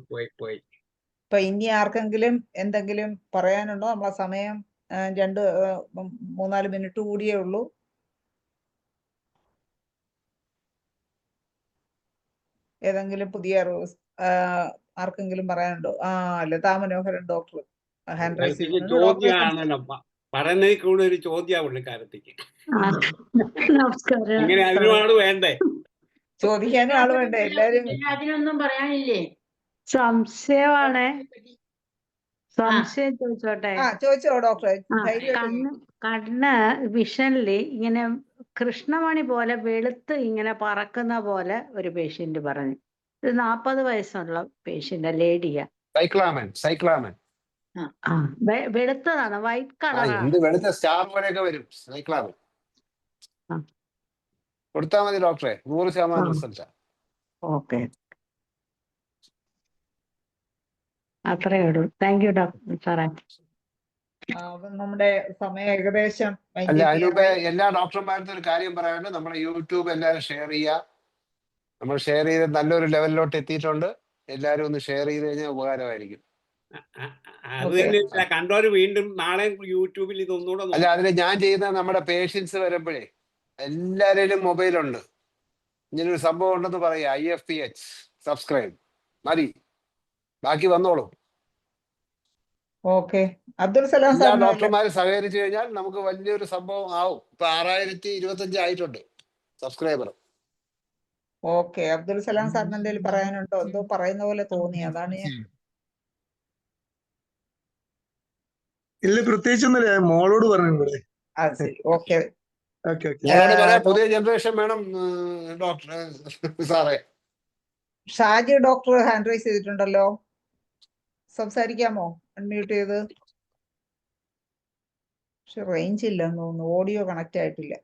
ഇപ്പൊ ഇനി ആർക്കെങ്കിലും എന്തെങ്കിലും പറയാനുണ്ടോ? നമ്മളെ സമയം 2-3-4 മിനിറ്റ് കൂടിയേ ഉള്ളൂ. ഏതെങ്കിലും പുതിയ ആർക്കെങ്കിലും പറയാനുണ്ടോ? ലതാ മനോഹരൻ ഡോക്ടർ ഹാൻഡ് റൈസ് പുള്ളിക്കാരത്തിക്ക് ചെയ്തിട്ടുണ്ട്. ഡോക്ടറെ ചോദ്യമാണല്ലോ പറയുന്നതിൽ കൂടെ ഒരു ചോദ്യമാണ് പുള്ളിക്കാരത്തിക്ക്. നമസ്കാരം അങ്ങനെ അതിനുമാണ് വേണ്ടേ? ചോദിക്കാനും ആള് വേണ്ടേ? എല്ലാരും അതിനൊന്നും പറയാനില്ലേ? സംശയമാണ്. സംശയം ചോദിച്ചോട്ടെ? ചോദിച്ചോ ഡോക്ടറെ, ആ, ധൈര്യമായിട്ട്. കണ്ണ് വിഷനില് ഇങ്ങനെ കൃഷ്ണമണി പോലെ വെളുത്ത് ഇങ്ങനെ പറക്കുന്ന പോലെ ഒരു പേഷ്യന്റ് പറഞ്ഞു. ഇത് 40 വയസ്സുള്ള പേഷ്യന്റ്, ലേഡിയാ. സൈക്ലാമൻ വെളുത്തതാണ്, വൈറ്റ് കളറാണ്. എന്ത് വെളുത്ത സ്റ്റാർ പോലെയൊക്കെ വരും. സൈക്ലാമൻ കൊടുത്താൽ മതി ഡോക്ടറെ, 100% റിസൾട്ടാ. ഓക്കെ, അത്രയേ ഉള്ളൂ. താങ്ക് യു ഡോക്ടർ സാറേ. അപ്പം നമ്മുടെ സമയം ഏകദേശം അല്ല, അതിനുമ്പ് എല്ലാ ഡോക്ടർമാരുടെ ഒരു കാര്യം പറയാനുണ്ട്. നമ്മുടെ യൂട്യൂബ് എല്ലാവരും ഷെയർ ചെയ്യുക. നമ്മൾ ഷെയർ ചെയ്ത് നല്ലൊരു ലെവലിലോട്ട് എത്തിയിട്ടുണ്ട്. എല്ലാവരും ഒന്ന് ഷെയർ ചെയ്ത് കഴിഞ്ഞാൽ ഉപകാരമായിരിക്കും. അത് തന്നെ കണ്ടോര് വീണ്ടും നാളെ യൂട്യൂബിൽ ഇതൊന്നുകൂടെ അല്ല, അതിൽ ഞാൻ ചെയ്യുന്ന നമ്മുടെ പേഷ്യൻസ് വരുമ്പോഴേ എല്ലാവരുടെയും മൊബൈലുണ്ട്. ഇങ്ങനൊരു സംഭവം ഉണ്ടെന്ന് പറയാം, IFPH സബ്സ്ക്രൈബ് മതി, ബാക്കി വന്നോളൂ. ഓക്കെ, അബ്ദുൽ സലാം എല്ലാ സാർ ഡോക്ടർമാരും സഹകരിച്ചു കഴിഞ്ഞാൽ നമുക്ക് വലിയൊരു സംഭവം ആവും. ഇപ്പൊ 6025 ആയിട്ടുണ്ട് സബ്സ്ക്രൈബർ. ഓക്കെ, അബ്ദുൽ സലാം സാറിന് എന്തെങ്കിലും പറയാനുണ്ടോ? എന്തോ പറയുന്ന പോലെ തോന്നി, അതാണ് ഞാൻ. ഇല്ല, പ്രത്യേകിച്ചൊന്നുമില്ല. മോളോട് പറഞ്ഞത്. ശരി, ഓക്കെ. മോളോട് പറയാം, പുതിയ ജനറേഷൻ വേണം ഡോക്ടർ സാറേ. ഷാജി ഡോക്ടർ ഹാൻഡ് റൈസ് ചെയ്തിട്ടുണ്ടല്ലോ, സംസാരിക്കാമോ? അൺമ്യൂട്ട് ചെയ്ത്. പക്ഷെ റേഞ്ച് ഇല്ലെന്ന് തോന്നുന്നു, ഓഡിയോ കണക്ട് ആയിട്ടില്ല.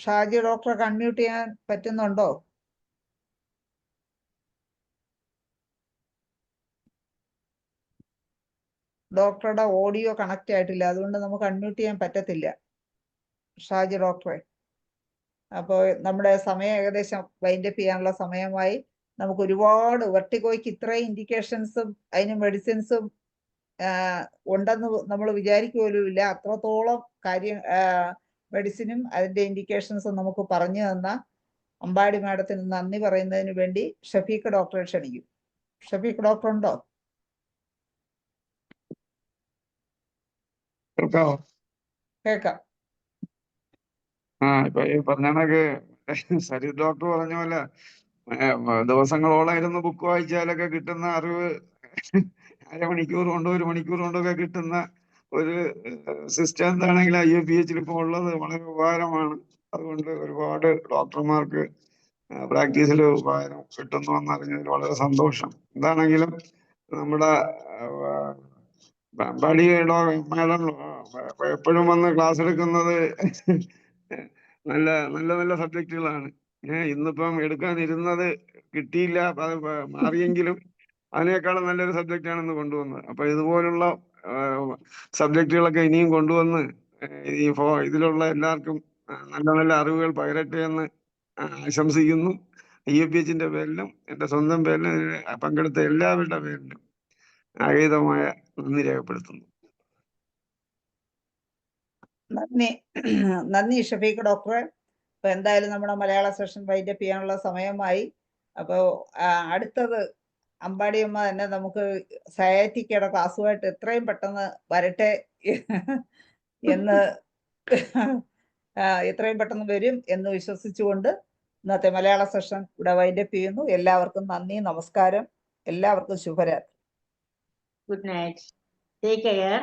ഷാജി ഡോക്ടറെ അൺമ്യൂട്ട് ചെയ്യാൻ പറ്റുന്നുണ്ടോ? ഡോക്ടറുടെ ഓഡിയോ കണക്ട് ആയിട്ടില്ല, അതുകൊണ്ട് നമുക്ക് അൺമ്യൂട്ട് ചെയ്യാൻ പറ്റത്തില്ല ഷാജി ഡോക്ടറെ. അപ്പോൾ നമ്മുടെ സമയം ഏകദേശം വൈൻഡപ്പ് ചെയ്യാനുള്ള സമയമായി. നമുക്ക് ഒരുപാട് വെർട്ടിഗോയ്ക്ക് ഇത്രയും ഇൻഡിക്കേഷൻസും അതിന് മെഡിസിൻസും ഉണ്ടെന്ന് നമ്മൾ വിചാരിക്കുപോലുമില്ല. അത്രത്തോളം മെഡിസിനും അതിന്റെ ഇൻഡിക്കേഷൻസും നമുക്ക് പറഞ്ഞു തന്ന അമ്പാടി മാഡത്തിന് നന്ദി പറയുന്നതിന് വേണ്ടി ഷഫീഖ് ഡോക്ടറെ ക്ഷണിക്കും. ഷഫീഖ് ഡോക്ടർ ഉണ്ടോ? കേൾക്കാം. ഇപ്പൊ ഈ പറഞ്ഞ കണക്ക് സരിത് ഡോക്ടർ പറഞ്ഞ പോലെ ദിവസങ്ങളോളായിരുന്നു ബുക്ക് വായിച്ചാലൊക്കെ കിട്ടുന്ന അറിവ് അരമണിക്കൂർ കൊണ്ടോ 1 മണിക്കൂർ കൊണ്ടോ ഒക്കെ കിട്ടുന്ന ഒരു സിസ്റ്റം എന്താണെങ്കിലും IFPH ഇപ്പോൾ ഉള്ളത് വളരെ ഉപകാരമാണ്. അതുകൊണ്ട് ഒരുപാട് ഡോക്ടർമാർക്ക് പ്രാക്ടീസിൽ ഉപകാരം കിട്ടുന്നു എന്നറിഞ്ഞതിൽ വളരെ സന്തോഷം. എന്താണെങ്കിലും നമ്മുടെ അമ്പാടി മാഡം എപ്പോഴും വന്ന് ക്ലാസ് എടുക്കുന്നത് നല്ല നല്ല നല്ല സബ്ജക്റ്റുകളാണ്. ഇന്നിപ്പം എടുക്കാനിരുന്നത് കിട്ടിയില്ല, അത് മാറിയെങ്കിലും അതിനേക്കാളും നല്ലൊരു സബ്ജക്റ്റാണ് ഇന്ന് കൊണ്ടുവന്നത്. അപ്പൊ ഇതുപോലുള്ള സബ്ജക്റ്റുകളൊക്കെ ഇനിയും കൊണ്ടുവന്ന് ഇതിലുള്ള എല്ലാവർക്കും നല്ല നല്ല അറിവുകൾ പകരട്ടെ എന്ന് ആശംസിക്കുന്നു. IFPHന്റെ പേരിലും എൻ്റെ സ്വന്തം പേരിലും പങ്കെടുത്ത എല്ലാവരുടെ പേരിലും ആഗീതമായ നന്ദി രേഖപ്പെടുത്തുന്നു. നന്ദി ഷഫീഖ് ഡോക്ടറെ. അപ്പൊ എന്തായാലും നമ്മുടെ മലയാള സെഷൻ വൈൻഡപ്പ് ചെയ്യാനുള്ള സമയമായി. അപ്പോൾ അടുത്തത് അമ്പാടിയമ്മ തന്നെ നമുക്ക് സയാറ്റിക്കയുടെ ക്ലാസ്സുമായിട്ട് എത്രയും പെട്ടെന്ന് വരട്ടെ എന്ന് എത്രയും പെട്ടെന്ന് വരും എന്ന് വിശ്വസിച്ചുകൊണ്ട് ഇന്നത്തെ മലയാള സെഷൻ ഇവിടെ വൈൻഡപ്പ് ചെയ്യുന്നു. എല്ലാവർക്കും നന്ദി, നമസ്കാരം. എല്ലാവർക്കും ശുഭരാത്രി. Good night, take care.